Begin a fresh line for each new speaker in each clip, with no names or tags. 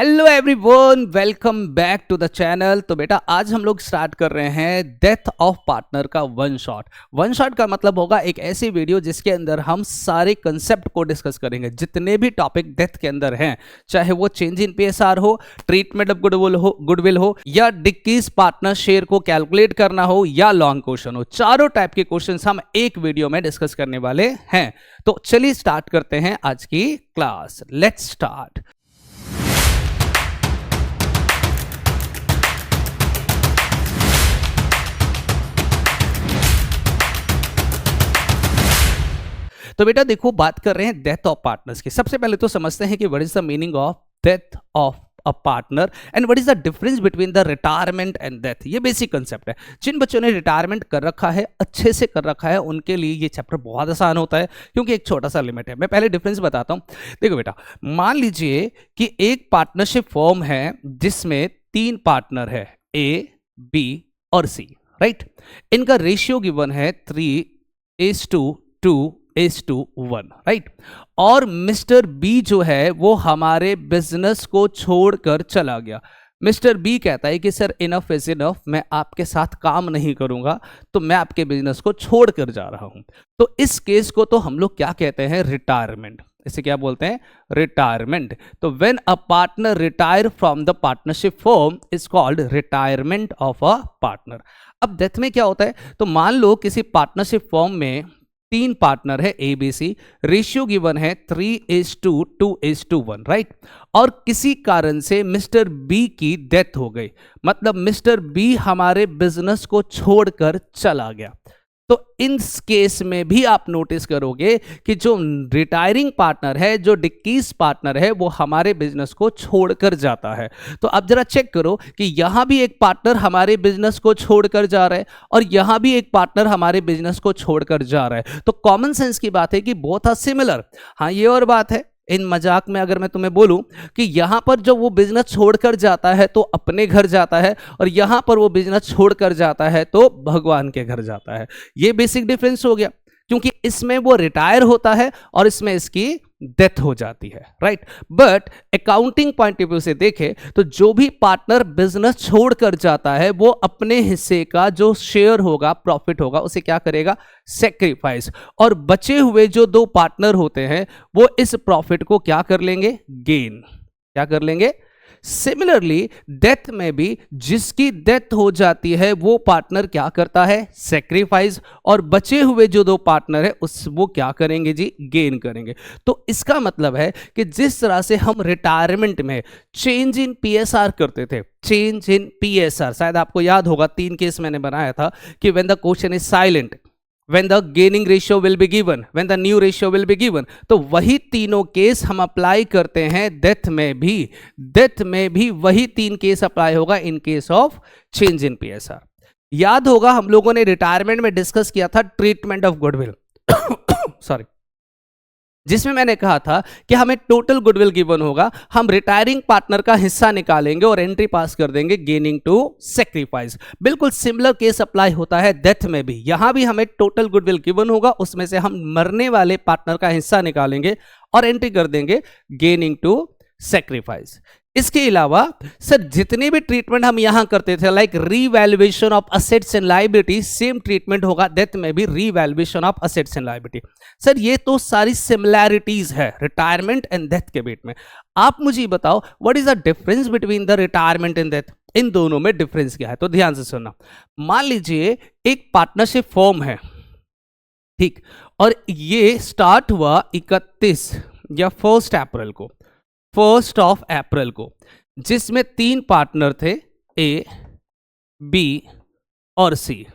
Hello everyone, welcome back to the channel. तो बेटा आज हम लोग स्टार्ट कर रहे हैं डेथ ऑफ पार्टनर का वन शॉट। वन शॉट का मतलब होगा एक ऐसी वीडियो जिसके अंदर हम सारे कंसेप्ट को डिस्कस करेंगे, जितने भी टॉपिक डेथ के अंदर हैं, चाहे वो चेंज इन पीएसआर हो, ट्रीटमेंट ऑफ गुडविल हो या डिक्कीज पार्टनर शेयर को कैलकुलेट करना हो या लॉन्ग क्वेश्चन हो। चारों टाइप के क्वेश्चन हम एक वीडियो में डिस्कस करने वाले हैं। तो चलिए स्टार्ट करते हैं आज की क्लास। Let's start. तो बेटा देखो, बात कर रहे हैं डेथ ऑफ पार्टनर्स की। सबसे पहले तो समझते हैं कि what is the meaning of death of a partner and what is the difference between the retirement and death. ये बेसिक कंसेप्ट है। जिन बच्चों ने रिटायरमेंट कर रखा है, अच्छे से कर रखा है, उनके लिए ये चैप्टर बहुत आसान होता है, क्योंकि एक छोटा सा लिमिट है। मैं पहले डिफरेंस बताता हूं। देखो बेटा, मान लीजिए कि एक पार्टनरशिप फॉर्म है जिसमें 3 पार्टनर है, ए, बी और सी, राइट। इनका रेशियो गिवन है 3:2:1, राइट। और मिस्टर बी जो है वो हमारे बिजनेस को छोड़कर चला गया। मिस्टर बी कहता है कि सर इनफ इज इनफ, मैं आपके साथ काम नहीं करूंगा, तो मैं आपके बिजनेस को छोड़कर जा रहा हूं। तो इस केस को तो हम लोग क्या कहते हैं? रिटायरमेंट। इसे क्या बोलते हैं? रिटायरमेंट। तो when a partner retire from the partnership form is called retirement of a partner. अब डेथ में क्या होता है? तो मान लो किसी पार्टनरशिप फॉर्म में 3 पार्टनर है, A B C, ratio given है 3:2:1, राइट। और किसी कारण से मिस्टर बी की डेथ हो गई, मतलब मिस्टर बी हमारे बिजनेस को छोड़कर चला गया। तो इन केस में भी आप नोटिस करोगे कि जो रिटायरिंग पार्टनर है, जो डिक्कीज पार्टनर है, वो हमारे बिजनेस को छोड़कर जाता है। तो अब जरा चेक करो कि यहां भी एक पार्टनर हमारे बिजनेस को छोड़कर जा रहा है और यहां भी एक पार्टनर हमारे बिजनेस को छोड़कर जा रहा है। तो कॉमन सेंस की बात है कि बोथ आर सिमिलर। हाँ, ये और बात है, इन मजाक में अगर मैं तुम्हें बोलूं कि यहां पर जब वो बिजनेस छोड़कर जाता है तो अपने घर जाता है, और यहां पर वो बिजनेस छोड़कर जाता है तो भगवान के घर जाता है। ये बेसिक डिफरेंस हो गया, क्योंकि इसमें वो रिटायर होता है और इसमें इसकी डेथ हो जाती है, right. But accounting point of view से देखें तो जो भी पार्टनर बिजनेस छोड़कर जाता है वो अपने हिस्से का जो शेयर होगा, प्रॉफिट होगा, उसे क्या करेगा? सेक्रीफाइस। और बचे हुए जो 2 पार्टनर होते हैं वो इस प्रॉफिट को क्या कर लेंगे? गेन। क्या कर लेंगे? सिमिलरली डेथ में भी जिसकी डेथ हो जाती है वो पार्टनर क्या करता है? सेक्रीफाइस। और बचे हुए जो 2 पार्टनर है वो क्या करेंगे जी? गेन करेंगे। तो इसका मतलब है कि जिस तरह से हम रिटायरमेंट में चेंज इन पीएसआर करते थे, चेंज इन पीएसआर, शायद आपको याद होगा 3 केस मैंने बनाया था कि when the question is silent, when the gaining ratio will be given, when the new ratio will be given, तो वही तीनों केस हम अप्लाई करते हैं डेथ में भी। डेथ में भी वही 3 केस अप्लाई होगा in case of change in PSR. याद होगा हम लोगों ने रिटायरमेंट में डिस्कस किया था ट्रीटमेंट ऑफ गुडविल सॉरी, जिसमें मैंने कहा था कि हमें टोटल गुडविल गिवन होगा, हम रिटायरिंग पार्टनर का हिस्सा निकालेंगे और एंट्री पास कर देंगे गेनिंग टू सेक्रीफाइस। बिल्कुल सिमिलर केस अप्लाई होता है डेथ में भी। यहां भी हमें टोटल गुडविल गिवन होगा, उसमें से हम मरने वाले पार्टनर का हिस्सा निकालेंगे और एंट्री कर देंगे गेनिंग टू सेक्रीफाइस। इसके अलावा सर जितने भी ट्रीटमेंट हम यहां करते थे, like revaluation of assets and liability, same treatment होगा डेथ में भी, revaluation of assets and liability. Sir ये तो सारी सिमिलैरिटीज है रिटायरमेंट एंड डेथ के बीच में। आप मुझे बताओ what is the difference between the retirement and death? इन दोनों में डिफरेंस क्या है? तो ध्यान से सुनना। मान लीजिए एक पार्टनरशिप फॉर्म है, ठीक, और ये स्टार्ट हुआ 31 या 1 अप्रैल को, 1 अप्रैल को, जिसमें 3 पार्टनर थे, ए, बी और सी।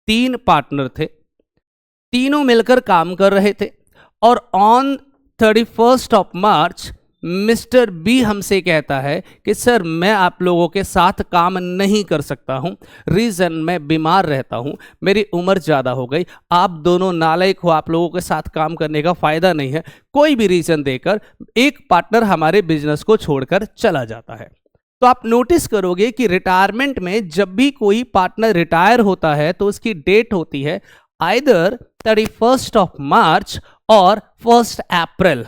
3 पार्टनर थे, तीनों मिलकर काम कर रहे थे, और ऑन 31 मार्च मिस्टर बी हमसे कहता है कि सर मैं आप लोगों के साथ काम नहीं कर सकता हूं, रीजन मैं बीमार रहता हूं, मेरी उम्र ज़्यादा हो गई, आप दोनों नालायक हो, आप लोगों के साथ काम करने का फ़ायदा नहीं है, कोई भी रीज़न देकर एक पार्टनर हमारे बिजनेस को छोड़कर चला जाता है। तो आप नोटिस करोगे कि रिटायरमेंट में जब भी कोई पार्टनर रिटायर होता है तो उसकी डेट होती है आइदर 31 मार्च और 1 अप्रैल।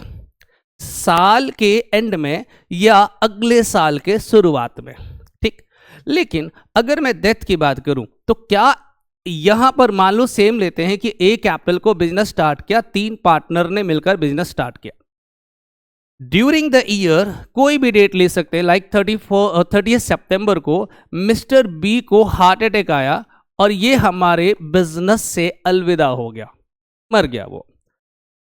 साल के एंड में या अगले साल के शुरुआत में, ठीक। लेकिन अगर मैं डेथ की बात करूं तो क्या यहां पर मान लो सेम लेते हैं कि एक एप्पल को बिजनेस स्टार्ट किया, 3 पार्टनर ने मिलकर बिजनेस स्टार्ट किया। ड्यूरिंग द ईयर कोई भी डेट ले सकते हैं, लाइक 30 सितंबर को मिस्टर बी को हार्ट अटैक आया और ये हमारे बिजनेस से अलविदा हो गया, मर गया वो।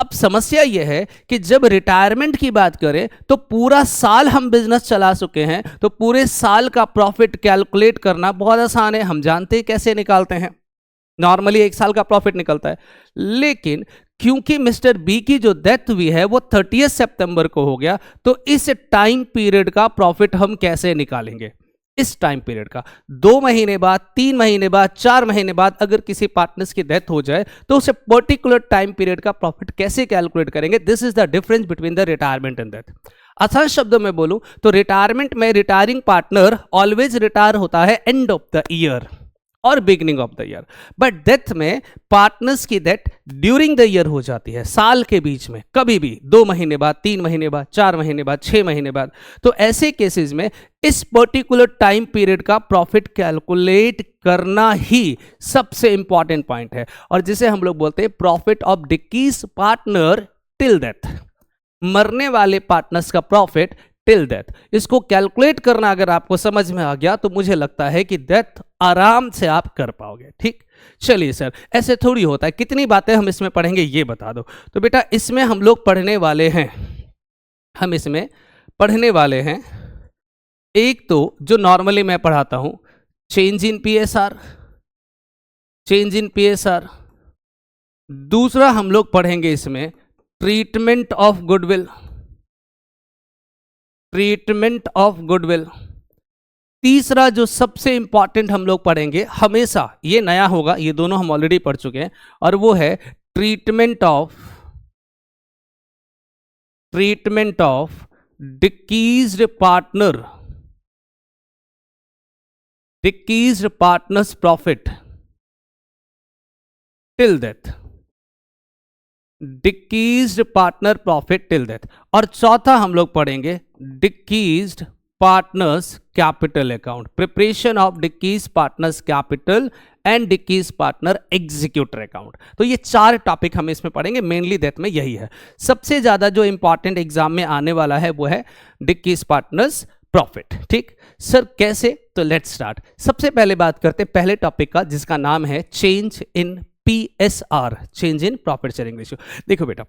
अब समस्या यह है कि जब रिटायरमेंट की बात करें तो पूरा साल हम बिजनेस चला चुके हैं, तो पूरे साल का प्रॉफिट कैलकुलेट करना बहुत आसान है, हम जानते हैं कैसे निकालते हैं, नॉर्मली 1 साल का प्रॉफिट निकलता है। लेकिन क्योंकि मिस्टर बी की जो डेथ हुई है वो 30 सितंबर को हो गया, तो इस टाइम पीरियड का प्रॉफिट हम कैसे निकालेंगे? इस टाइम पीरियड का 2 महीने बाद, 3 महीने बाद, 4 महीने बाद अगर किसी पार्टनर्स की डेथ हो जाए तो उसे पर्टिकुलर टाइम पीरियड का प्रॉफिट कैसे कैलकुलेट करेंगे? This is the difference between the retirement and death. आसान शब्दों में बोलूं तो रिटायरमेंट में रिटायरिंग पार्टनर ऑलवेज रिटायर होता है एंड ऑफ द ईयर और beginning of the year, but death में पार्टनर्स की डेथ ड्यूरिंग द ईयर हो जाती है, साल के बीच में, कभी भी 2 महीने बाद, 3 महीने बाद, 4 महीने बाद, 6 महीने बाद। तो ऐसे केसेस में इस पर्टिकुलर टाइम पीरियड का प्रॉफिट कैलकुलेट करना ही सबसे इंपॉर्टेंट पॉइंट है, और जिसे हम लोग बोलते हैं प्रॉफिट ऑफ डिकीज पार्टनर टिल डेथ, मरने वाले पार्टनर्स का प्रॉफिट टिल डेथ। इसको कैलकुलेट करना अगर आपको समझ में आ गया तो मुझे लगता है कि डेथ आराम से आप कर पाओगे, ठीक। चलिए सर, ऐसे थोड़ी होता है, कितनी बातें हम इसमें पढ़ेंगे ये बता दो। तो बेटा इसमें हम लोग पढ़ने वाले हैं, हम इसमें पढ़ने वाले हैं, एक तो जो नॉर्मली मैं पढ़ाता हूं, change in PSR, change in PSR. दूसरा हम लोग पढ़ेंगे इसमें treatment of goodwill, treatment of goodwill. तीसरा जो सबसे इंपॉर्टेंट हम लोग पढ़ेंगे, हमेशा ये नया होगा, ये दोनों हम ऑलरेडी पढ़ चुके हैं, और वो है treatment of डिकीज्ड partner, डिकीज्ड partners profit till death, डिकीज्ड partner profit till death. और चौथा हम लोग पढ़ेंगे डिकीज्ड partners capital account, preparation of डिकीज partners capital and डिकीज partner executor account. तो ये 4 टॉपिक हम इसमें पढ़ेंगे, मेनली डेथ में यही है। सबसे ज्यादा जो इंपॉर्टेंट एग्जाम में आने वाला है वो है डिकीज पार्टनर्स प्रॉफिट, ठीक। सर कैसे? तो लेट्स स्टार्ट। सबसे पहले बात करते हैं पहले टॉपिक का, जिसका नाम है change in PSR, change in profit sharing ratio. देखो बेटा,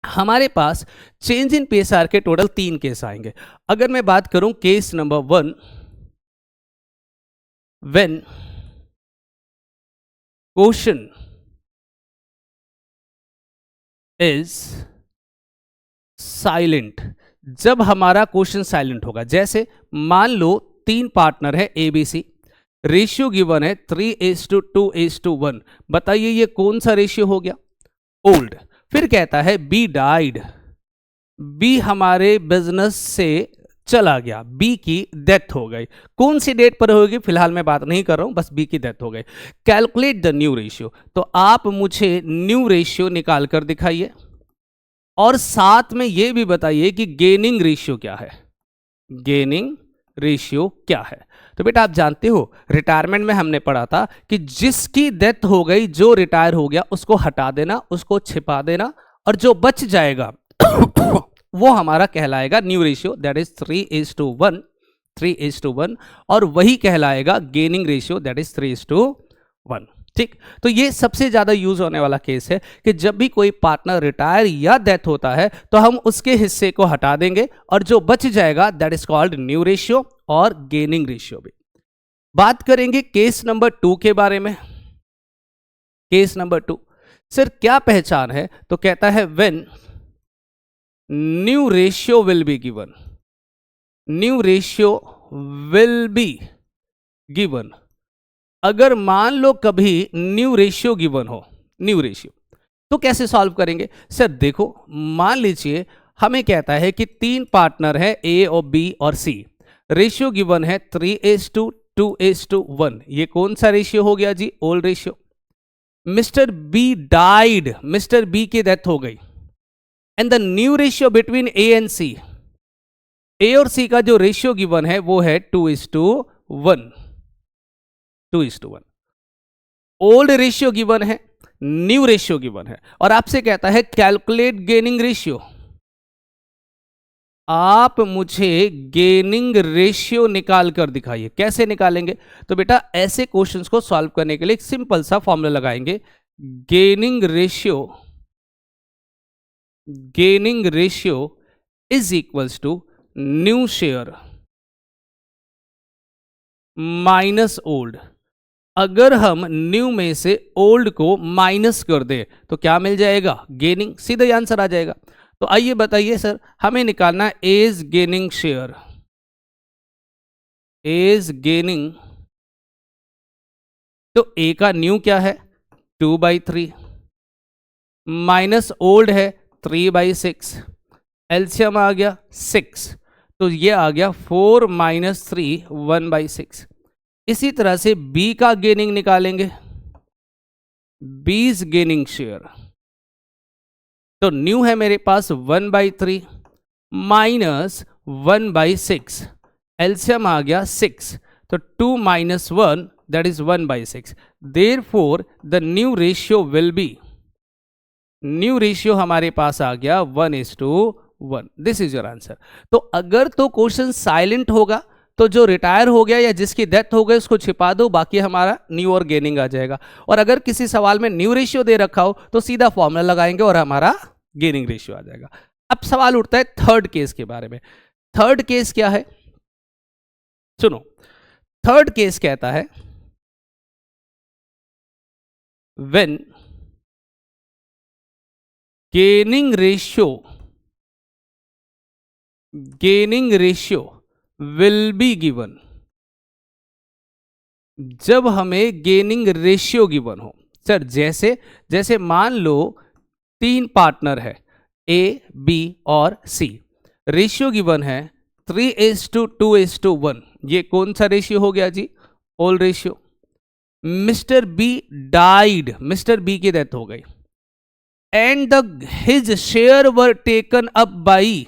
हमारे पास चेंज इन पीएसआर के टोटल 3 केस आएंगे। अगर मैं बात करूं case number 1, when question is silent, जब हमारा क्वेश्चन साइलेंट होगा, जैसे मान लो 3 पार्टनर है एबीसी, रेशियो गिवन है 3:2:1। बताइए ये कौन सा रेशियो हो गया? ओल्ड। फिर कहता है बी डाइड, बी हमारे बिजनेस से चला गया, बी की डेथ हो गई। कौन सी डेट पर होगी फिलहाल मैं बात नहीं कर रहा हूं, बस बी की डेथ हो गई। कैलकुलेट द न्यू रेशियो, तो आप मुझे न्यू रेशियो निकाल कर दिखाइए, और साथ में यह भी बताइए कि गेनिंग रेशियो क्या है, गेनिंग रेशियो क्या है। तो बेटा आप जानते हो रिटायरमेंट में हमने पढ़ा था कि जिसकी डेथ हो गई, जो रिटायर हो गया, उसको हटा देना, उसको छिपा देना, और जो बच जाएगा वो हमारा कहलाएगा न्यू रेशियो, दैट इज 3:1, 3:1, और वही कहलाएगा गेनिंग रेशियो, दैट इज 3:1, ठीक। तो ये सबसे ज्यादा यूज होने वाला केस है कि जब भी कोई पार्टनर रिटायर या डेथ होता है तो हम उसके हिस्से को हटा देंगे, और जो बच जाएगा that is called new ratio और गेनिंग रेशियो भी। बात करेंगे केस नंबर 2 के बारे में। केस नंबर 2, सर क्या पहचान है? तो कहता है when new ratio will be given, new ratio will be given. अगर मान लो कभी न्यू रेशियो गिवन हो, न्यू रेशियो, तो कैसे सॉल्व करेंगे? सर देखो, मान लीजिए हमें कहता है कि 3 पार्टनर है ए और बी और सी, रेशियो गिवन है 3:2:1। ये कौन सा रेशियो हो गया जी? Old ratio. Mister B died, mister B की डेथ हो गई, and the new ratio between A and C, A और सी का जो रेशियो गिवन है वो है 2:1, 2:1। ओल्ड रेशियो गिवन है, न्यू रेशियो गिवन है, और आपसे कहता है कैलकुलेट गेनिंग रेशियो। आप मुझे गेनिंग रेशियो निकाल कर दिखाइए। कैसे निकालेंगे? तो बेटा ऐसे क्वेश्चंस को सॉल्व करने के लिए एक सिंपल सा फॉर्मूला लगाएंगे, gaining ratio, gaining ratio is equals to new share minus old. अगर हम न्यू में से ओल्ड को माइनस कर दे तो क्या मिल जाएगा? गेनिंग। सीधा आंसर आ जाएगा। तो आइए बताइए सर, हमें निकालना is gaining share, is gaining. तो ए का न्यू क्या है? 2/3 माइनस ओल्ड है 3/6, एलसीएम आ गया 6, तो ये आ गया 4 - 3 1/6। इसी तरह से बी का गेनिंग निकालेंगे, बीज गेनिंग शेयर। तो न्यू है मेरे पास 1/3 माइनस 1/6, एलसीएम आ गया 6, तो 2 - 1 that is 1/6। Therefore the new ratio will be, new ratio हमारे पास आ गया 1:1। This is your answer. तो अगर तो क्वेश्चन साइलेंट होगा तो जो रिटायर हो गया या जिसकी डेथ हो गई उसको छिपा दो, बाकी हमारा न्यू और गेनिंग आ जाएगा। और अगर किसी सवाल में न्यू रेशियो दे रखा हो तो सीधा फॉर्मूला लगाएंगे और हमारा गेनिंग रेशियो आ जाएगा। अब सवाल उठता है थर्ड केस के बारे में। थर्ड केस क्या है? सुनो, थर्ड केस कहता है when gaining ratio will be given. जब हमें गेनिंग रेशियो गिवन हो, सर जैसे मान लो 3 पार्टनर है ए, बी और सी, रेशियो गिवन है 3:2:1। ये कौन सा रेशियो हो गया जी? Old ratio. Mister B died, mister B की डेथ हो गई, and his share were taken up by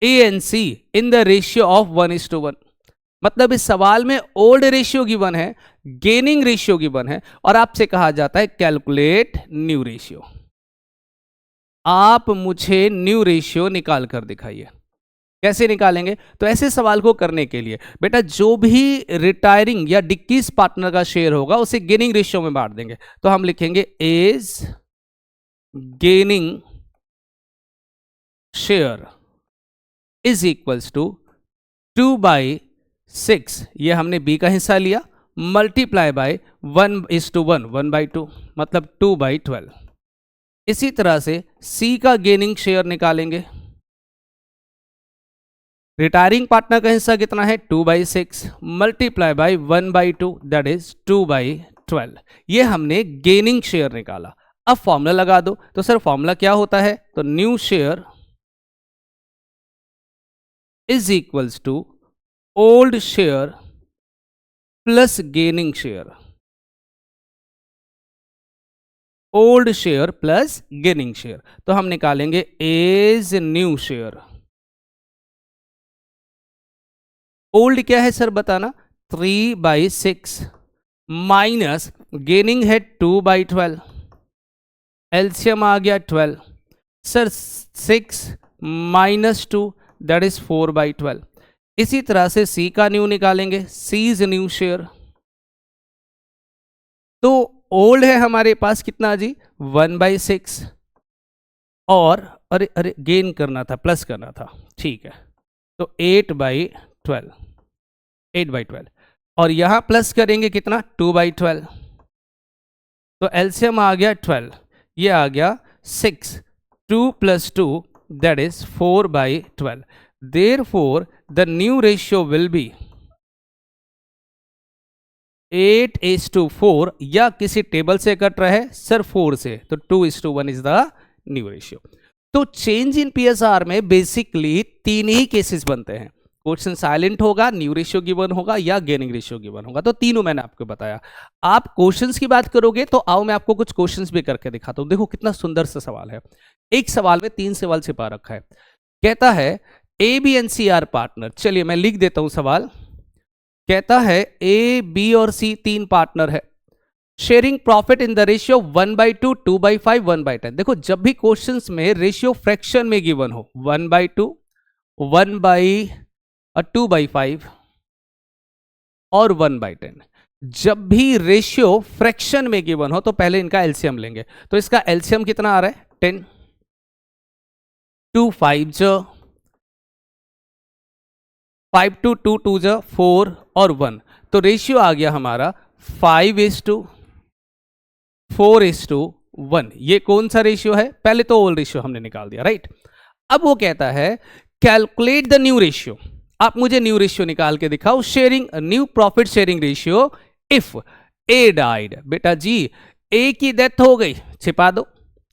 A and C in the ratio of 1:1। मतलब इस सवाल में ओल्ड रेशियो गिवन है, गेनिंग रेशियो गिवन है, और आपसे कहा जाता है कैलकुलेट न्यू रेशियो। आप मुझे न्यू रेशियो निकाल कर दिखाइए। कैसे निकालेंगे? तो ऐसे सवाल को करने के लिए बेटा जो भी रिटायरिंग या डिक्रीज पार्टनर का शेयर होगा उसे गेनिंग रेशियो में बांट देंगे। तो हम लिखेंगे is gaining share is equals to 2/6, ये हमने बी का हिस्सा लिया, मल्टीप्लाई बाय 1:1, 1/2, मतलब 2/12। इसी तरह से सी का गेनिंग शेयर निकालेंगे। रिटायरिंग पार्टनर का हिस्सा कितना है? 2/6 मल्टीप्लाई बाय 1/2 दैट इज 2/12। ये हमने गेनिंग शेयर निकाला। अब फॉर्मूला लगा दो। तो सर फॉर्मूला क्या होता है? तो new share is equals to old share plus gaining share, old share plus gaining share. तो हम निकालेंगे एज न्यू शेयर। ओल्ड क्या है सर बताना? 3/6 माइनस गेनिंग है 2/12, एलसीएम आ गया 12, सर 6 - 2 दैट इज 4/12। इसी तरह से सी का न्यू निकालेंगे, सी इज न्यू शेयर। तो ओल्ड है हमारे पास कितना जी? 1/6, और अरे गेन करना था, प्लस करना था, ठीक है, तो 8/12, 8/12, और यहां प्लस करेंगे कितना? 2/12, तो एलसीएम आ गया 12, ये आ गया 6, 2 + 2 that is 4/12। Therefore, the new ratio will be 8:4, या किसी टेबल से कट रहा है सर 4 से, तो 2:1 इज द न्यू रेशियो। तो चेंज इन पीएसआर में बेसिकली 3 ही केसेस बनते हैं। क्वेश्चन साइलेंट होगा, न्यू रेशियो गिवन होगा, या गेनिंग रेशियो गिवन होगा। तो तीनों मैंने आपको बताया। आप क्वेश्चंस की बात करोगे तो आओ मैं आपको कुछ क्वेश्चंस भी करके दिखाता हूं। देखो कितना सुंदर सा सवाल है। एक सवाल में 3 सवाल छिपा रखा है। कहता है A B and C are partner. चलिए मैं लिख देता हूं सवाल। कहता है ए बी और सी 3 पार्टनर है, sharing profit in the ratio 1/2, 2/5, 1/10। देखो जब भी क्वेश्चंस में रेशियो फ्रैक्शन में गिवन हो 1/2, 1/2/5 और 1/10, जब भी रेशियो फ्रैक्शन में गिवन हो तो पहले इनका एलसीएम लेंगे। तो इसका एलसीएम कितना आ रहा है 10, 2 5 जो 5 2 2 2 जो 4 और 1, तो रेशियो आ गया हमारा 5:4:1। ये कौन सा रेशियो है? पहले तो ओल्ड रेशियो हमने निकाल दिया, राइट। अब वो कहता है कैलकुलेट द न्यू रेशियो। आप मुझे न्यू रेशियो निकाल के दिखाओ, sharing new profit sharing ratio if A died. बेटा जी ए की डेथ हो गई, छिपा दो,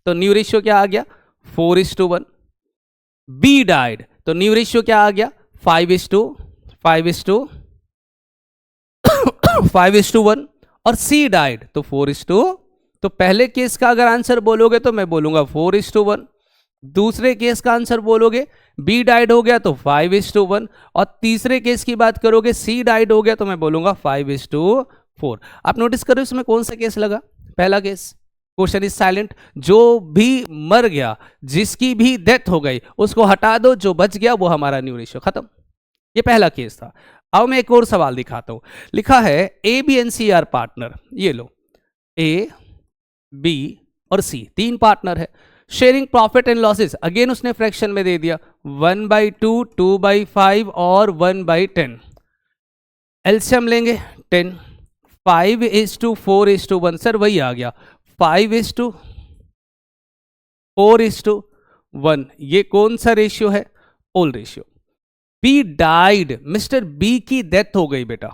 तो न्यू रेशियो क्या आ गया 4:1। बी डाइड तो न्यू रेशियो क्या आ गया 5:1। और सी डाइड तो 4:, तो पहले केस का अगर आंसर बोलोगे तो मैं बोलूंगा 4:1। दूसरे केस का आंसर बोलोगे बी डाइड हो गया तो 5:1। और तीसरे केस की बात करोगे सी डाइड हो गया तो मैं बोलूंगा 5:4। आप नोटिस करो इसमें कौन सा केस लगा? पहला केस। Question is silent. जो भी मर गया, जिसकी भी डेथ हो गई, उसको हटा दो, जो बच गया वो हमारा न्यू रेशियो, खत्म। ये पहला केस था। अब मैं एक और सवाल दिखाता हूं। लिखा है A B and C are partner. ये लो, ए बी और सी 3 पार्टनर है, sharing profit and losses. Again उसने फ्रैक्शन में दे दिया 1/2, 2/5 और 1/10। एलसीएम लेंगे 10, 5:4:1। सर वही आ गया 5:4:1। ये कौन सा रेशियो है? Old ratio. B died, mister B की डेथ हो गई बेटा,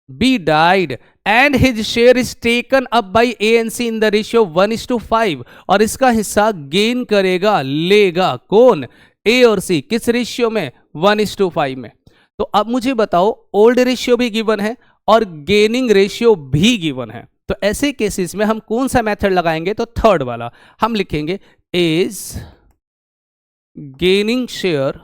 B died and his share is taken up by A and C in the ratio 1:5। और इसका हिस्सा गेन करेगा, लेगा कौन? ए और सी। किस रेशियो में? 1:5 में। तो अब मुझे बताओ, ओल्ड रेशियो भी गिवन है और गेनिंग रेशियो भी गिवन है, तो ऐसे केसेस में हम कौन सा मेथड लगाएंगे? तो थर्ड वाला। हम लिखेंगे is gaining share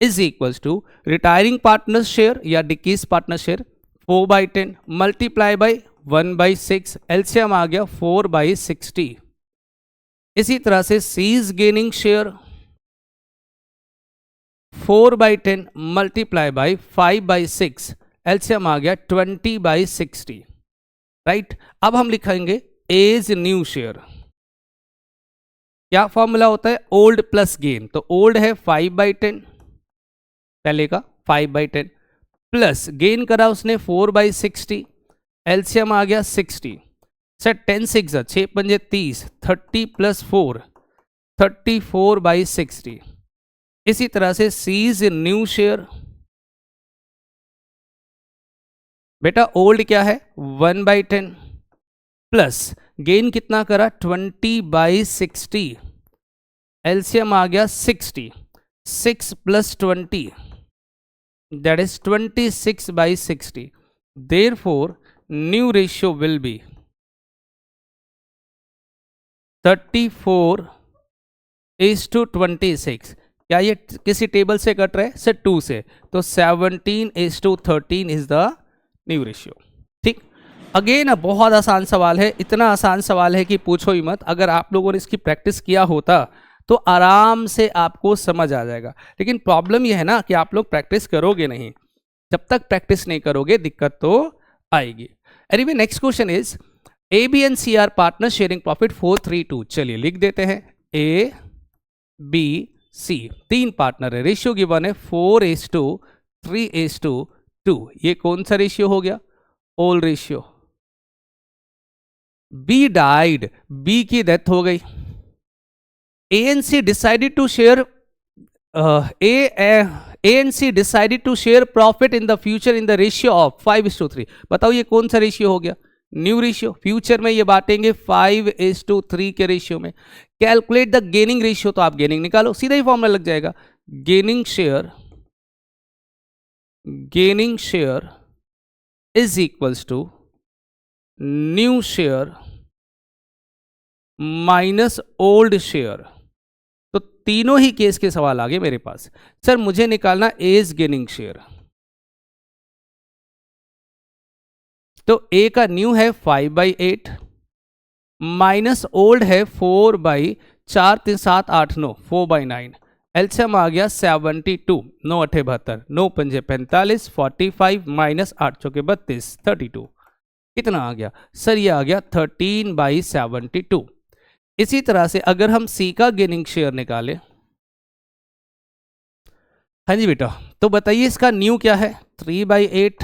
is equals to retiring partner share या डिकीज partner share 4/10 multiply by 1/6। LCM आ गया 4/60। इसी तरह से C's gaining share 4/10 multiply by 5/6। LCM आ गया 20/60, राइट। अब हम लिखेंगे एज न्यू शेयर। क्या फॉर्मूला होता है? Old plus gain. तो ओल्ड है 5/10, पहले का 5/10 प्लस गेन करा उसने 4/60। एलसीएम आ गया 60। सर 10 6 6 पंजे 30, 30 + 4 34/60। इसी तरह से सीज न्यू शेयर। बेटा ओल्ड क्या है 1/10 प्लस गेन कितना करा 20/60। एलसीएम आ गया 60, 6 + 20 that is 26/60. Therefore new ratio will be 34:26। क्या ये किसी टेबल से कट रहा है? सर 2 से, तो 17:13 इज द न्यू रेशियो। ठीक। अगेन बहुत आसान सवाल है, इतना आसान सवाल है कि पूछो ही मत। अगर आप लोगों ने इसकी प्रैक्टिस किया होता तो आराम से आपको समझ आ जाएगा। लेकिन प्रॉब्लम यह है ना कि आप लोग प्रैक्टिस करोगे नहीं। जब तक प्रैक्टिस नहीं करोगे दिक्कत तो आएगी। Anyway next question is A B and C are partner sharing profit 4:3:2। चलिए लिख देते हैं ए बी सी 3 पार्टनर है, रेशियो गिवन है 4:3:2। ये कौन सा रेशियो हो गया? Old ratio. B died, B की डेथ हो गई। A and C decided to share A and C decided to share profit in the future in the ratio of 5:3। बताओ ये कौन सा रेशियो हो गया? New ratio. फ्यूचर में ये बांटेंगे 5:3 के रेशियो में। कैलकुलेट द गेनिंग रेशियो, तो आप गेनिंग निकालो, सीधा ही फॉर्मूला लग जाएगा। Gaining share is equals to new share minus old share. तो तीनों ही केस के सवाल आ गए मेरे पास। सर मुझे निकालना एज गेनिंग शेयर। तो ए का न्यू है 5/8 माइनस ओल्ड है 4/4 3 7 8 9 4/9। एलसीएम आ गया 72, 9 8 72, 9 5 45, 45 माइनस 8 चौके 32, 32। कितना आ गया सर? ये आ गया 13/72। इसी तरह से अगर हम सी का गेनिंग शेयर निकालें, हाँ जी बेटा, तो बताइए इसका न्यू क्या है? 3/8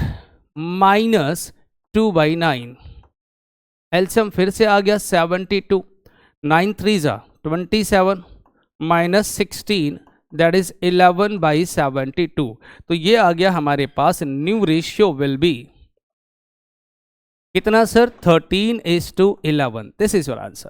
माइनस 2/9। एलसीएम फिर से आ गया 72, 9 3 27 माइनस 16 दैट इज 11/72। तो ये आ गया हमारे पास न्यू रेशियो विल बी कितना sir? 13:11। This is your answer.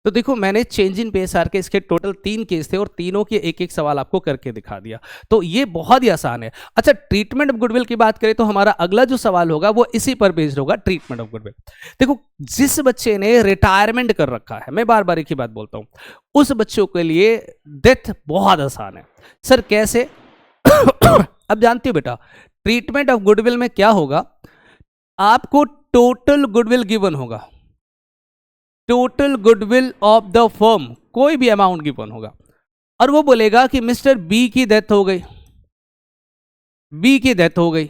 तो देखो मैंने चेंज इन पीएसआर के इसके टोटल 3 केस थे और तीनों के एक एक सवाल आपको करके दिखा दिया। तो ये बहुत ही आसान है। अच्छा, ट्रीटमेंट ऑफ गुडविल की बात करें तो हमारा अगला जो सवाल होगा वो इसी पर बेस्ड होगा, ट्रीटमेंट ऑफ गुडविल। देखो जिस बच्चे ने रिटायरमेंट कर रखा है, मैं बार बार एक ही बात बोलता हूं, उस बच्चों के लिए डेथ बहुत आसान है। सर कैसे? अब जानते हो बेटा, ट्रीटमेंट ऑफ गुडविल में क्या होगा, आपको टोटल गुडविल गिवन होगा, total goodwill of the firm, कोई भी अमाउंट गिवन होगा, और वो बोलेगा कि मिस्टर बी की डेथ हो गई, बी की डेथ हो गई,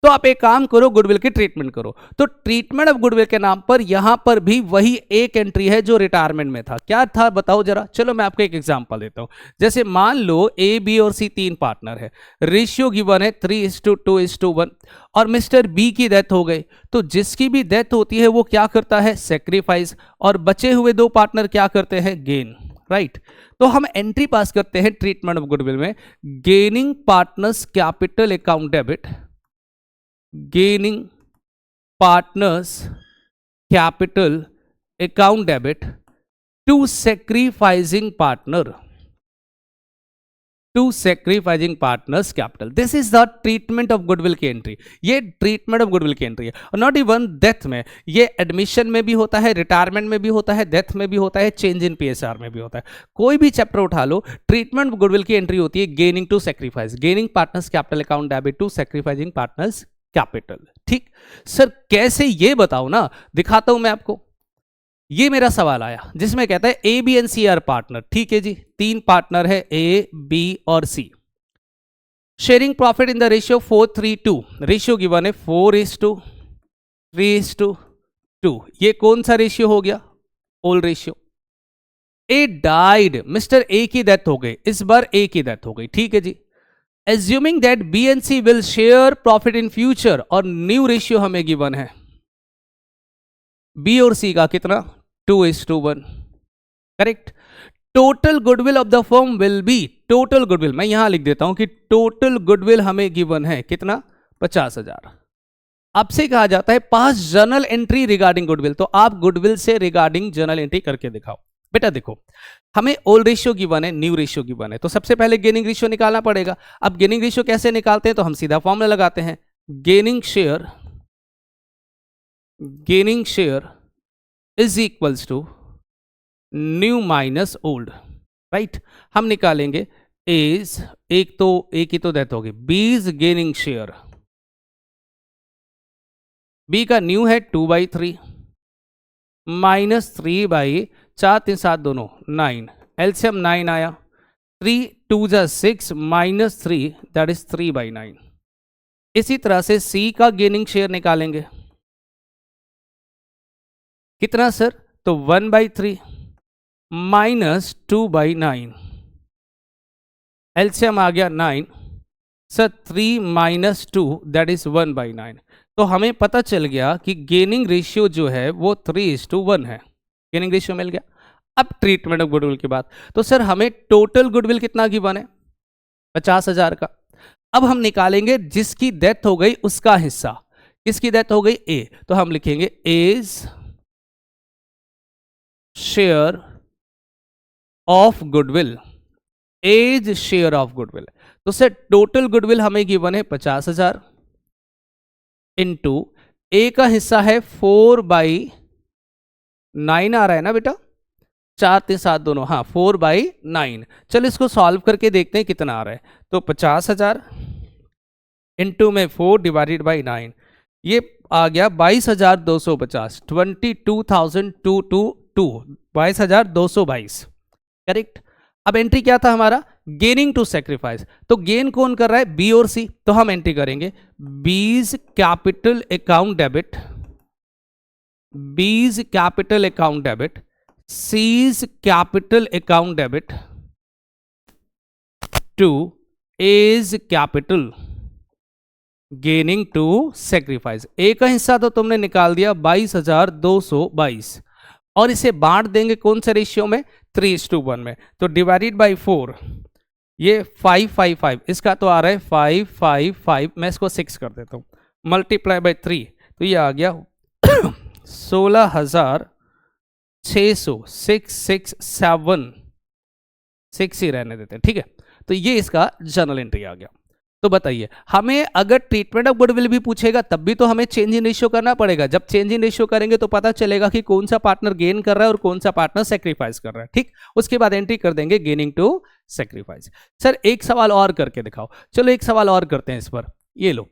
तो आप एक काम करो, गुडविल की ट्रीटमेंट करो। तो ट्रीटमेंट ऑफ गुडविल के नाम पर यहां पर भी वही एक एंट्री है जो रिटायरमेंट में था। क्या था बताओ जरा? चलो मैं आपको एक एग्जांपल देता हूं। जैसे मान लो ए बी और सी 3 पार्टनर है, रेशियो गिवन है 3:2:1 और मिस्टर बी की डेथ हो गई। तो जिसकी भी डेथ होती है वो क्या करता है? सेक्रीफाइस, और बचे हुए 2 पार्टनर क्या करते हैं? गेन। राइट। तो हम एंट्री पास करते हैं ट्रीटमेंट ऑफ गुडविल में, gaining partners capital account debit, gaining partners capital account debit to sacrificing partners capital. This is the treatment of goodwill की एंट्री। ये ट्रीटमेंट ऑफ गुडविल की एंट्री है। और नॉट इवन डेथ में, ये admission में भी होता है, रिटायरमेंट में भी होता है, डेथ में भी होता है, चेंज इन पीएसआर में भी होता है। कोई भी चैप्टर उठा लो, ट्रीटमेंट ऑफ गुडविल की एंट्री होती है gaining to sacrifice, gaining partners capital account debit to sacrificing partners capital. ठीक सर कैसे? ये बताओ ना, दिखाता हूं मैं आपको। ये मेरा सवाल आया जिसमें कहता है A B and C are partner. ठीक है जी, 3 पार्टनर है ए बी और C, sharing profit in the ratio 4:3:2। Ratio given है 4:3:2। ये कौन सा रेशियो हो गया? Old ratio. A died, mister A की डेथ हो गई, इस बार ए की डेथ हो गई। ठीक है जी, Assuming that B and C will share profit in future, और न्यू रेशियो हमें गिवन है B और C का कितना? 2:1। Correct. Total goodwill of the firm will be, total goodwill मैं यहां लिख देता हूं कि टोटल गुडविल हमें गिवन है कितना? 50,000। आपसे कहा जाता है pass journal entry regarding goodwill, तो आप गुडविल से रिगार्डिंग जर्नल एंट्री करके दिखाओ। बेटा देखो, हमें ओल्ड रेशियो गिवन है, न्यू रेशियो गिवन है, तो सबसे पहले गेनिंग रेशियो निकालना पड़ेगा। अब गेनिंग रेशियो कैसे निकालते हैं? तो हम सीधा फॉर्मूला लगाते हैं, gaining share is equals to new minus old. Right. हम निकालेंगे एज, एक की तो डेथ होगी, बीज गेनिंग शेयर, बी का न्यू है 2/3 माइनस 3/4 3 7 दोनों 9, एलसीएम 9 आया, 3 2 6 माइनस 3 दैट इज 3/9। इसी तरह से सी का गेनिंग शेयर निकालेंगे, कितना सर? तो 1/3 माइनस 2/9, एलसीएम आ गया 9 सर, 3 माइनस 2 दैट इज 1/9। तो हमें पता चल गया कि गेनिंग रेशियो जो है वो 3:1 है। गेनिंग रेशियो मिल गया। अब ट्रीटमेंट ऑफ गुडविल की बात, तो सर हमें टोटल गुडविल कितना गिवन है? 50,000 का। अब हम निकालेंगे जिसकी डेथ हो गई उसका हिस्सा। किसकी डेथ हो गई? ए, तो हम लिखेंगे A's share of goodwill, A's share of goodwill. तो सर टोटल गुडविल हमें गिवन है 50,000 इंटू ए का हिस्सा है 4/9 आ रहा है ना बेटा, 4 3 7 दोनों, हाँ 4/9। चलो इसको सॉल्व करके देखते हैं कितना आ रहा है। तो 50,000 इंटू में 4 डिवाइडेड बाई 9, ये आ गया 22,250, 22,222, 22,222, करेक्ट। अब एंट्री क्या था हमारा, गेनिंग टू सेक्रीफाइस। तो गेन कौन कर रहा है, बी और सी, तो हम एंट्री करेंगे B's capital account debit, B's capital account debit, C's capital account debit to A's capital gaining to sacrifice. A का हिस्सा तो तुमने निकाल दिया 22,222, और इसे बांट देंगे कौन से रेशियो में, 3:1 में। तो डिवाइडेड बाई 4, ये 555, इसका तो आ रहा है 555, मैं इसको 6 कर देता हूं, मल्टीप्लाई बाई 3, तो ये आ गया 16,600, 667, 6 ही रहने देते हैं, ठीक है। तो ये इसका जर्नल एंट्री आ गया। तो बताइए, हमें अगर ट्रीटमेंट ऑफ गुडविल भी पूछेगा तब भी तो हमें चेंज इन रेशियो करना पड़ेगा। जब चेंज इन रेशियो करेंगे तो पता चलेगा कि कौन सा पार्टनर गेन कर रहा है और कौन सा पार्टनर सेक्रीफाइस कर रहा है, ठीक। उसके बाद एंट्री कर देंगे गेनिंग टू सेक्रीफाइस। सर एक सवाल और करके दिखाओ। चलो एक सवाल और करते हैं इस पर, ये लो,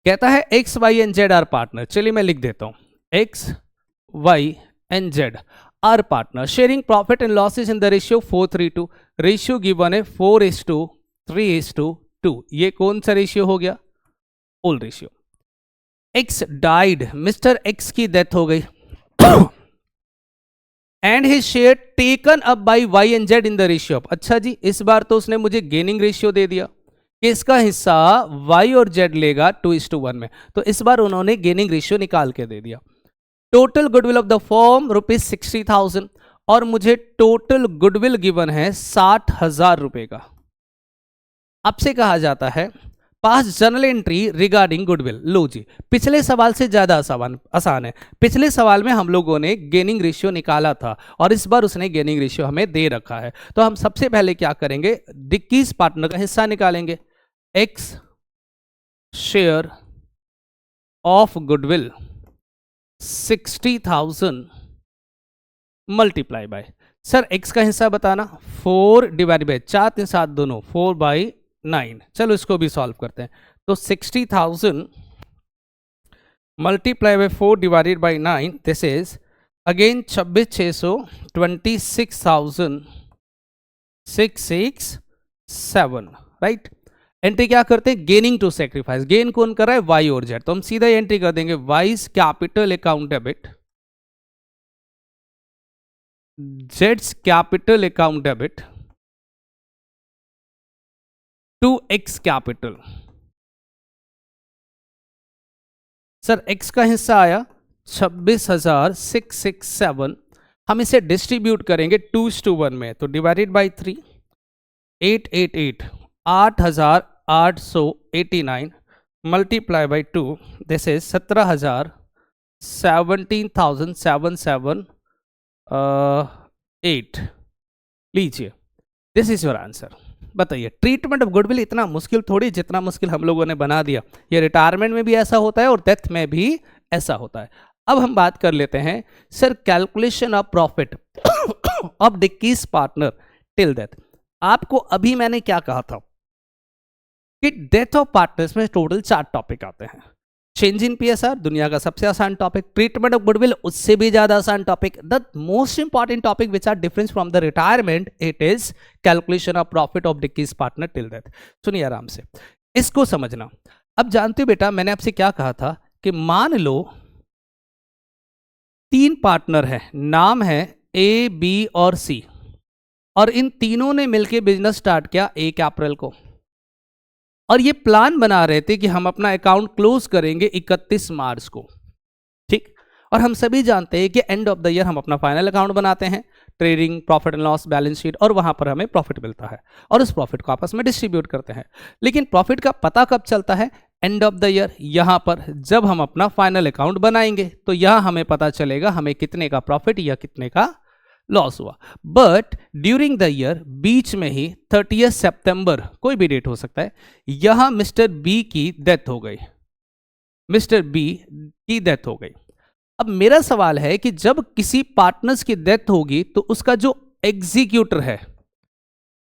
कहता है X Y and Z are partner. चलिए मैं लिख देता हूं, X Y and Z are partner sharing profit and losses in the ratio 4:3:2। Ratio given है 4:3:2। ये कौन सा रेशियो हो गया, old ratio. X died, mister X की डेथ हो गई, and his share taken up by Y and Z in the ratio of. अच्छा जी, इस बार तो उसने मुझे गेनिंग रेशियो दे दिया कि इसका हिस्सा वाई और जेड लेगा 2:1 में, तो इस बार उन्होंने गेनिंग रेशियो निकाल के दे दिया। Total goodwill of the firm ₹60,000, और मुझे टोटल गुडविल गिवन है 60,000 रुपए का। आपसे कहा जाता है pass journal entry regarding goodwill. लो जी, पिछले सवाल से ज्यादा आसान है। पिछले सवाल में हम लोगों ने गेनिंग रेशियो निकाला था और इस बार उसने गेनिंग रेशियो हमें दे रखा है। तो हम सबसे पहले क्या करेंगे, डिक्कीज पार्टनर का हिस्सा निकालेंगे। X share of goodwill 60,000 multiply by, sir X का हिस्सा बताना, 4 डिवाइड बाय 4 3 7 दोनों, 4/9। चलो इसको भी सॉल्व करते हैं। तो 60,000 multiply by 4 divided by 9, this is again 26,600, 26,667, right. Entry क्या करते हैं, गेनिंग टू सेक्रीफाइस। गेन कौन कर रहा है, वाई और जेड, तो हम सीधा एंट्री कर देंगे वाइज कैपिटल अकाउंट डेबिट, जेड्स capital account debit to X capital. Sir X का हिस्सा आया 26,667, हम इसे डिस्ट्रीब्यूट करेंगे 2:1 में, तो divided by 3, 888, 8,889 multiply by 2, this is 17,000, 17,778। लीजिए, दिस इज योर आंसर। बताइए, ट्रीटमेंट ऑफ गुडविल इतना मुश्किल थोड़ी, जितना मुश्किल हम लोगों ने बना दिया। ये रिटायरमेंट में भी ऐसा होता है और डेथ में भी ऐसा होता है। अब हम बात कर लेते हैं sir calculation of profit of डिक्कीज पार्टनर टिल डेथ। आपको अभी मैंने क्या कहा था कि डेथ ऑफ पार्टनर्स में टोटल 4 टॉपिक आते हैं। चेंज इन पीएसआर दुनिया का सबसे आसान टॉपिक, ट्रीटमेंट ऑफ गुडविल उससे भी ज्यादा आसान topic, the most important topic which are difference from the retirement, it is calculation of profit of डिक्कीज पार्टनर टिल डेथ। सुनिए आराम से, इसको समझना। अब जानते हो बेटा, मैंने आपसे क्या कहा था कि मान लो 3 पार्टनर है, नाम है ए, बी और सी, और इन तीनों ने मिलकर बिजनेस स्टार्ट किया 1 अप्रैल को, और ये प्लान बना रहे थे कि हम अपना अकाउंट क्लोज करेंगे 31 मार्च को, ठीक। और हम सभी जानते हैं कि एंड ऑफ द ईयर हम अपना फाइनल अकाउंट बनाते हैं, trading, profit and loss, balance sheet, और वहां पर हमें प्रॉफिट मिलता है और उस प्रॉफिट को आपस में डिस्ट्रीब्यूट करते हैं। लेकिन प्रॉफिट का पता कब चलता है, एंड ऑफ द ईयर। यहां पर जब हम अपना फाइनल अकाउंट बनाएंगे तो यहां हमें पता चलेगा हमें कितने का प्रॉफिट या कितने का लॉस हुआ। बट ड्यूरिंग द ईयर, बीच में ही 30 सितंबर, कोई भी डेट हो सकता है, यहां मिस्टर बी की डेथ हो गई, मिस्टर बी की डेथ हो गई। अब मेरा सवाल है कि जब किसी पार्टनर्स की डेथ होगी तो उसका जो एग्जीक्यूटर है,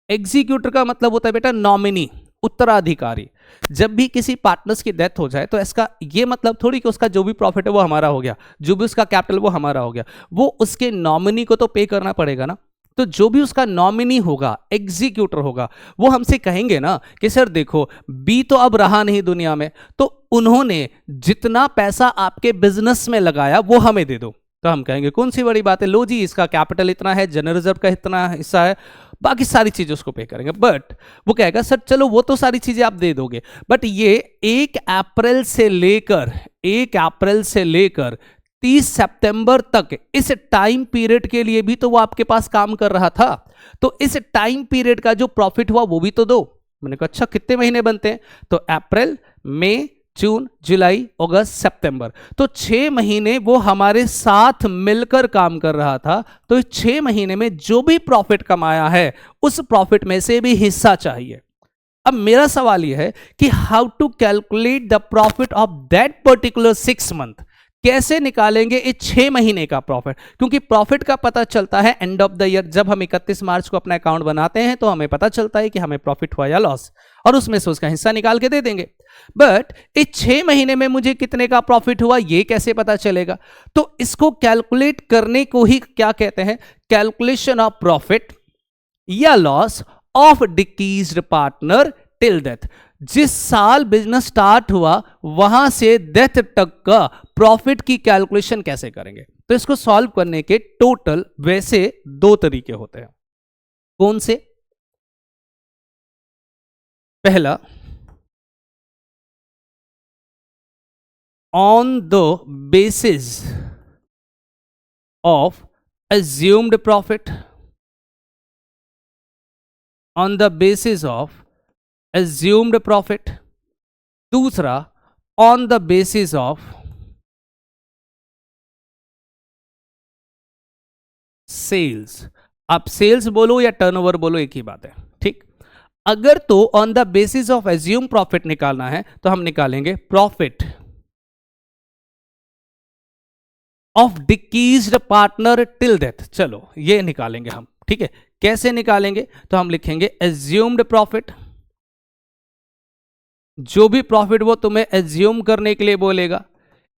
एग्जीक्यूटर का मतलब होता है बेटा नॉमिनी, उत्तराधिकारी। जब भी किसी पार्टनर्स की डेथ हो जाए तो इसका ये मतलब थोड़ी कि उसका जो भी प्रॉफिट है वो हमारा हो गया, जो भी उसका कैपिटल वो हमारा हो गया, वो उसके नॉमिनी को तो पे करना पड़ेगा ना। तो जो भी उसका नॉमिनी होगा, एग्जीक्यूटर होगा, वो हमसे कहेंगे ना कि सर देखो बी तो अब रहा नहीं दुनिया में, तो उन्होंने जितना पैसा आपके बिजनेस में लगाया वो हमें दे दो। तो हम कहेंगे कौन सी बड़ी बात है, लो जी इसका कैपिटल इतना है, जनरल रिजर्व का इतना हिस्सा है, बाकी सारी चीजें उसको पे करेंगे। बट वो कहेगा सर चलो वो तो सारी चीजें आप दे दोगे, बट ये 1 अप्रैल से लेकर 30 सितंबर तक इस टाइम पीरियड के लिए भी तो वो आपके पास काम कर रहा था, तो इस टाइम पीरियड का जो प्रॉफिट हुआ वो भी तो दो। मैंने कहा अच्छा कितने महीने बनते हैं, तो अप्रैल, मई, जून, जुलाई, अगस्त, सितंबर, तो 6 महीने वो हमारे साथ मिलकर काम कर रहा था। तो इस 6 महीने में जो भी प्रॉफिट कमाया है उस प्रॉफिट में से भी हिस्सा चाहिए। अब मेरा सवाल यह है कि how to calculate the profit of that particular 6 month, कैसे निकालेंगे इस 6 महीने का प्रॉफिट, क्योंकि प्रॉफिट का पता चलता है एंड ऑफ द ईयर। जब हम 31 मार्च को अपना अकाउंट बनाते हैं तो हमें पता चलता है कि हमें प्रॉफिट हुआ या लॉस, और उसमें से उसका हिस्सा निकाल के दे देंगे। बट इस 6 महीने में मुझे कितने का प्रॉफिट हुआ ये कैसे पता चलेगा? तो इसको कैलकुलेट करने को ही क्या कहते हैं, कैलकुलेशन ऑफ प्रॉफिट या loss of decreased partner till death. जिस साल बिजनेस स्टार्ट हुआ वहां से डेथ तक का प्रॉफिट की कैलकुलेशन कैसे करेंगे? तो इसको सॉल्व करने के टोटल वैसे 2 तरीके होते हैं। कौन से? पहला, on the basis of assumed profit, on the basis of assumed profit। दूसरा, on the basis of sales. आप सेल्स बोलो या टर्नओवर बोलो एक ही बात है, ठीक। अगर तो on the basis of assume profit निकालना है तो हम निकालेंगे profit of decreased partner till death. चलो ये निकालेंगे हम, ठीक है। कैसे निकालेंगे? तो हम लिखेंगे एज्यूम्ड प्रॉफिट, जो भी प्रॉफिट वो तुम्हें एज्यूम करने के लिए बोलेगा।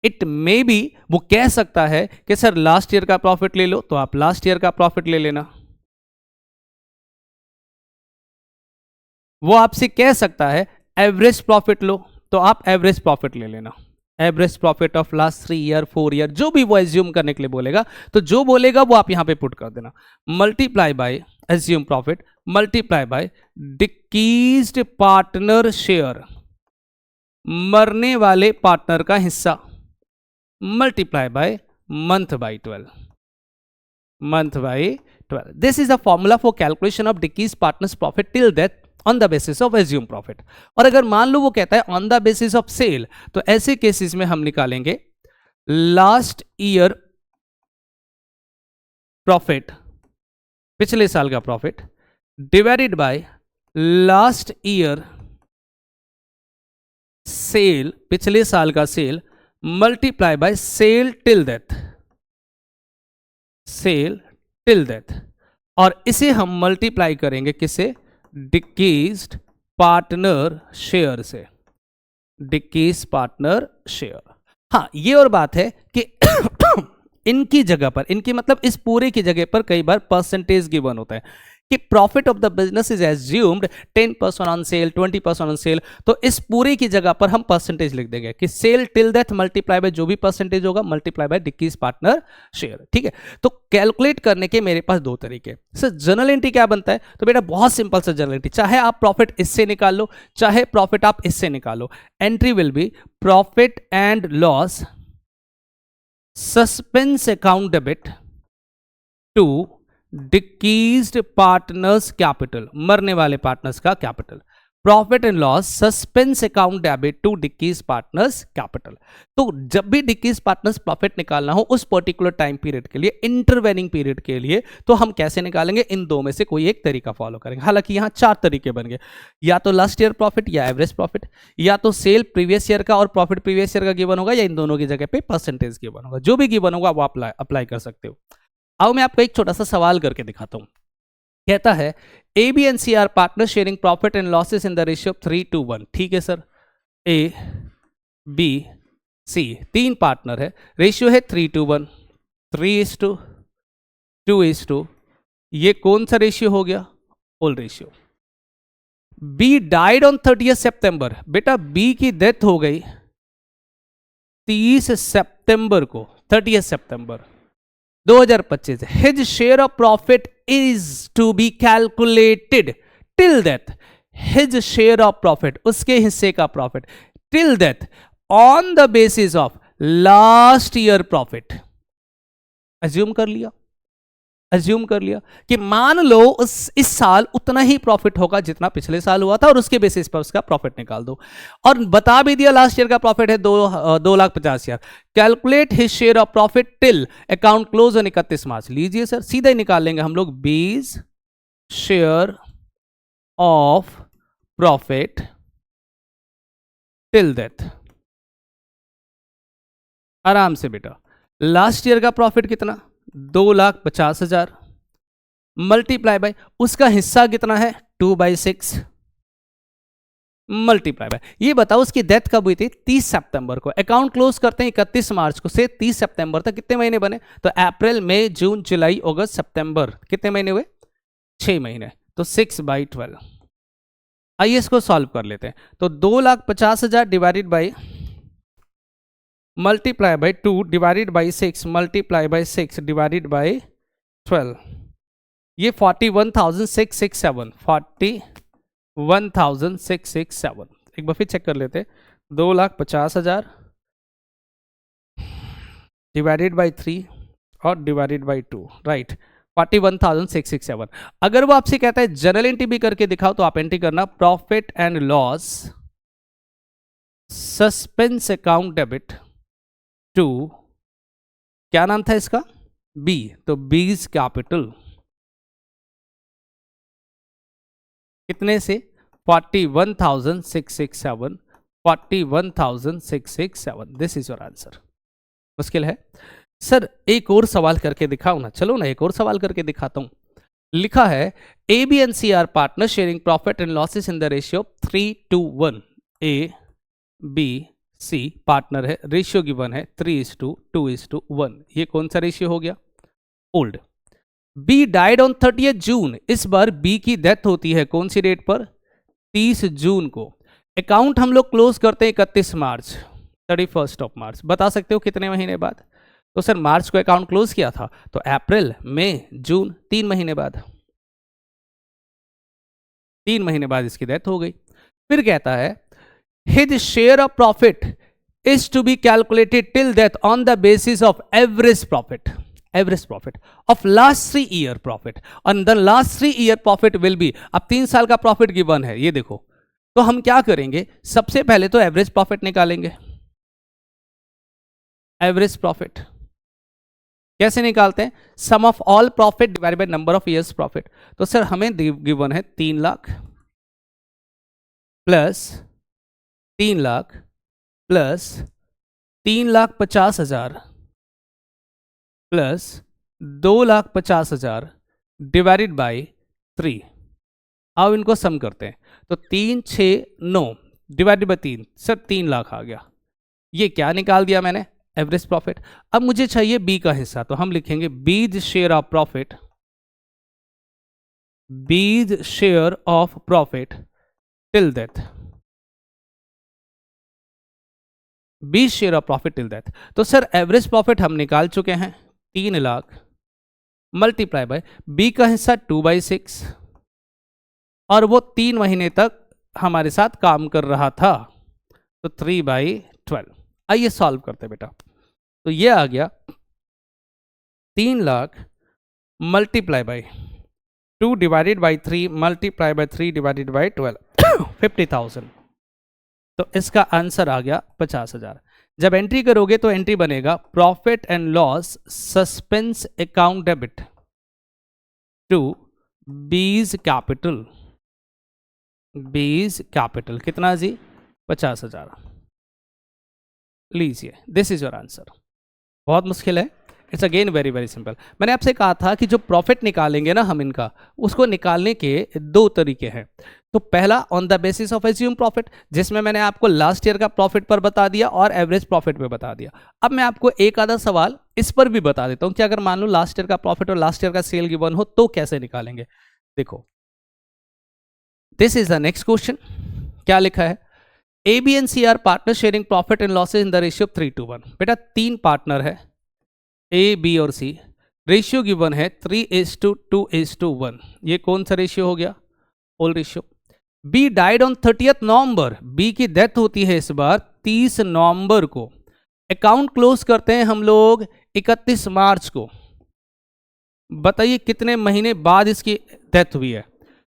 इट मे बी वो कह सकता है कि सर लास्ट ईयर का प्रॉफिट ले लो, तो आप लास्ट ईयर का प्रॉफिट ले लेना। वो आपसे कह सकता है एवरेज प्रॉफिट लो, तो आप एवरेज प्रॉफिट ले लेना, average profit of last 3 year 4 year, जो भी वो एज्यूम करने के लिए बोलेगा। तो जो बोलेगा वो आप यहां पे पुट कर देना, multiply by assume profit multiply by decreased partner share, मरने वाले पार्टनर का हिस्सा, multiply by month by 12, month by 12। This is the formula for calculation of decrease partners profit till death on the basis of assume profit. और अगर मान लो वो कहता है on the basis of sale, तो ऐसे केसेस में हम निकालेंगे लास्ट ईयर प्रॉफिट, पिछले साल का profit, divided by last year sale, पिछले साल का sale, multiply by sale till death, sale till death. और इसे हम मल्टीप्लाई करेंगे किससे? डिक्रीज्ड पार्टनर शेयर से, डिक्रीज पार्टनर शेयर। हाँ ये और बात है कि इनकी जगह पर, इनकी मतलब इस पूरे की जगह पर कई बार परसेंटेज गिवन होता है कि profit of the business is assumed 10% on sale, 20% on sale. तो इस पूरे की जगह पर हम परसेंटेज लिख देंगे कि sale till death multiply by जो भी परसेंटेज होगा multiply by decrease partner share, ठीक है। तो कैलकुलेट करने के मेरे पास 2 तरीके। सर जनरल एंट्री क्या बनता है? तो बेटा बहुत सिंपल सा जनरल एंट्री, चाहे आप प्रॉफिट इससे निकाल लो, चाहे प्रॉफिट आप इससे निकालो। Entry will be profit and loss suspense account debit to deceased partners capital, मरने वाले पार्टनर्स का capital. Profit and loss suspense account debit to डिक्कीज पार्टनर्स कैपिटल। तो जब भी डिक्कीज पार्टनर्स प्रॉफिट निकालना हो उस पर्टिकुलर टाइम पीरियड के लिए, इंटरवेनिंग पीरियड के लिए, तो हम कैसे निकालेंगे? इन दो में से कोई एक तरीका फॉलो करेंगे। हालांकि यहां चार तरीके बन गए, या तो लास्ट ईयर प्रॉफिट या एवरेज प्रॉफिट, या तो सेल प्रीवियस ईयर का और प्रॉफिट प्रीवियस ईयर का गिवन होगा, या इन दोनों की जगह पे परसेंटेज गिवन होगा। जो भी गिवन होगा वो अप्लाई कर सकते हो। अब मैं आपको एक छोटा सा सवाल करके दिखाता हूं। कहता है A B and C are partner sharing profit and losses in the ratio 3:1। ठीक है सर, ए बी सी तीन पार्टनर है, रेशियो है 3:1, 3:2:2। ये कौन सा रेशियो हो गया? Old ratio. B died on 30 सितंबर। बेटा बी की डेथ हो गई 30 सितंबर को, 30 सितंबर 2025। His share of profit is to be calculated till death. His share of profit, उसके हिस्से का profit, till death on the basis of last year profit. Assume कर लिया, अज्यूम कर लिया कि मान लो इस साल उतना ही प्रॉफिट होगा जितना पिछले साल हुआ था, और उसके बेसिस पर उसका प्रॉफिट निकाल दो। और बता भी दिया लास्ट ईयर का प्रॉफिट है 2,50,000। Calculate his share of profit till account close on 31 मार्च। लीजिए सर, सीधा ही निकाल लेंगे हम लोग। बीज share of profit till death. आराम से बेटा, लास्ट ईयर का प्रॉफिट कितना? 2,50,000 मल्टीप्लाई बाय उसका हिस्सा कितना है? 2/6 मल्टीप्लाई बाय, ये बताओ उसकी डेथ कब हुई थी? 30 सितंबर को। अकाउंट क्लोज करते हैं 31 मार्च को, से 30 सितंबर तक कितने महीने बने? तो अप्रैल, मई, जून, जुलाई, अगस्त, सितंबर, कितने महीने हुए? 6 महीने। तो 6/12। आइए इसको सॉल्व कर लेते हैं। तो 2,50,000 divided by multiply by 2 divided by 6 multiply by 6 divided by 12, ये 41,667, 41,667। एक बार फिर चेक कर लेते हैं। 2,50,000 डिवाइडेड बाई 3 और डिवाइडेड बाई 2, राइट, 41,667। अगर वो आपसे कहता है जनरल एंट्री भी करके दिखाओ, तो आप एंट्री करना profit and loss suspense account debit to, क्या नाम था इसका? बी। तो बीज कैपिटल कितने से? 41,667, 41,667। This is your answer. मुश्किल है सर, एक और सवाल करके दिखाओ ना। चलो ना, एक और सवाल करके दिखाता हूं। लिखा है A B and C are partner sharing profit and losses in the ratio 3:1। A B C partner है, रेशियो गिवन है 3:2:1। ये कौन सा रेशियो हो गया? Old. B died on 30 June. इस बार बी की डेथ होती है कौन सी डेट पर? 30 जून को। अकाउंट हम लोग क्लोज करते हैं 31 मार्च, 31 मार्च। बता सकते हो कितने महीने बाद? तो सर मार्च को अकाउंट क्लोज किया था, तो अप्रैल, मई, जून, 3 महीने बाद, 3 महीने बाद इसकी डेथ हो गई। फिर कहता है his share of profit is to be calculated till death on the basis of average profit of last 3 year profit, and the last 3 year profit will be, अब 3 साल का प्रॉफिट गिवन है ये देखो। तो हम क्या करेंगे? सबसे पहले तो एवरेज प्रॉफिट निकालेंगे। एवरेज प्रॉफिट कैसे निकालते हैं? Sum of all profit divided by number of years profit. तो सर हमें गिवन है 3 lakh plus 3 lakh plus 3,50,000 plus 2,50,000 divided by 3। अब इनको सम करते हैं, तो 3, 6, 9 डिवाइडेड बाई 3, सर 3 लाख आ गया। ये क्या निकाल दिया मैंने? Average profit. अब मुझे चाहिए बी का हिस्सा, तो हम लिखेंगे B's share of profit, B's share of profit till death, B's share of profit till death. तो सर एवरेज प्रॉफिट हम निकाल चुके हैं 3 लाख मल्टीप्लाई बाय बी का हिस्सा 2/6, और वो 3 महीने तक हमारे साथ काम कर रहा था, तो 3/12। आइए सॉल्व करते बेटा। तो ये आ गया 3 lakh multiply by 2 divided by 3 multiply by 3 divided by 12 50,000। तो इसका आंसर आ गया 50,000। जब एंट्री करोगे तो एंट्री बनेगा profit and loss suspense account debit to B's capital. B's capital कितना जी? 50,000। लीजिए, दिस इज योर आंसर। बहुत मुश्किल है, it's again very very simple. मैंने आपसे कहा था कि जो प्रॉफिट निकालेंगे ना हम इनका, उसको निकालने के दो तरीके हैं। तो पहला on the basis of assume profit, जिसमें मैंने आपको लास्ट ईयर का प्रॉफिट पर बता दिया और एवरेज प्रॉफिट पे बता दिया। अब मैं आपको एक आधा सवाल इस पर भी बता देता हूं कि अगर मान लो लास्ट ईयर का प्रॉफिट और लास्ट ईयर का सेल गिवन हो तो कैसे निकालेंगे। देखो, this is the next question. क्या लिखा है? A B and C are partner sharing profit and losses in the ratio 3:1। बेटा 3 पार्टनर है, ए बी और सी। रेशियो गिवन है 3:2:1। ये कौन सा रेशियो हो गया? Old ratio. B died on 30th November. B की डेथ होती है इस बार 30 नवंबर को। अकाउंट क्लोज करते हैं हम लोग 31 मार्च को। बताइए कितने महीने बाद इसकी डेथ हुई है?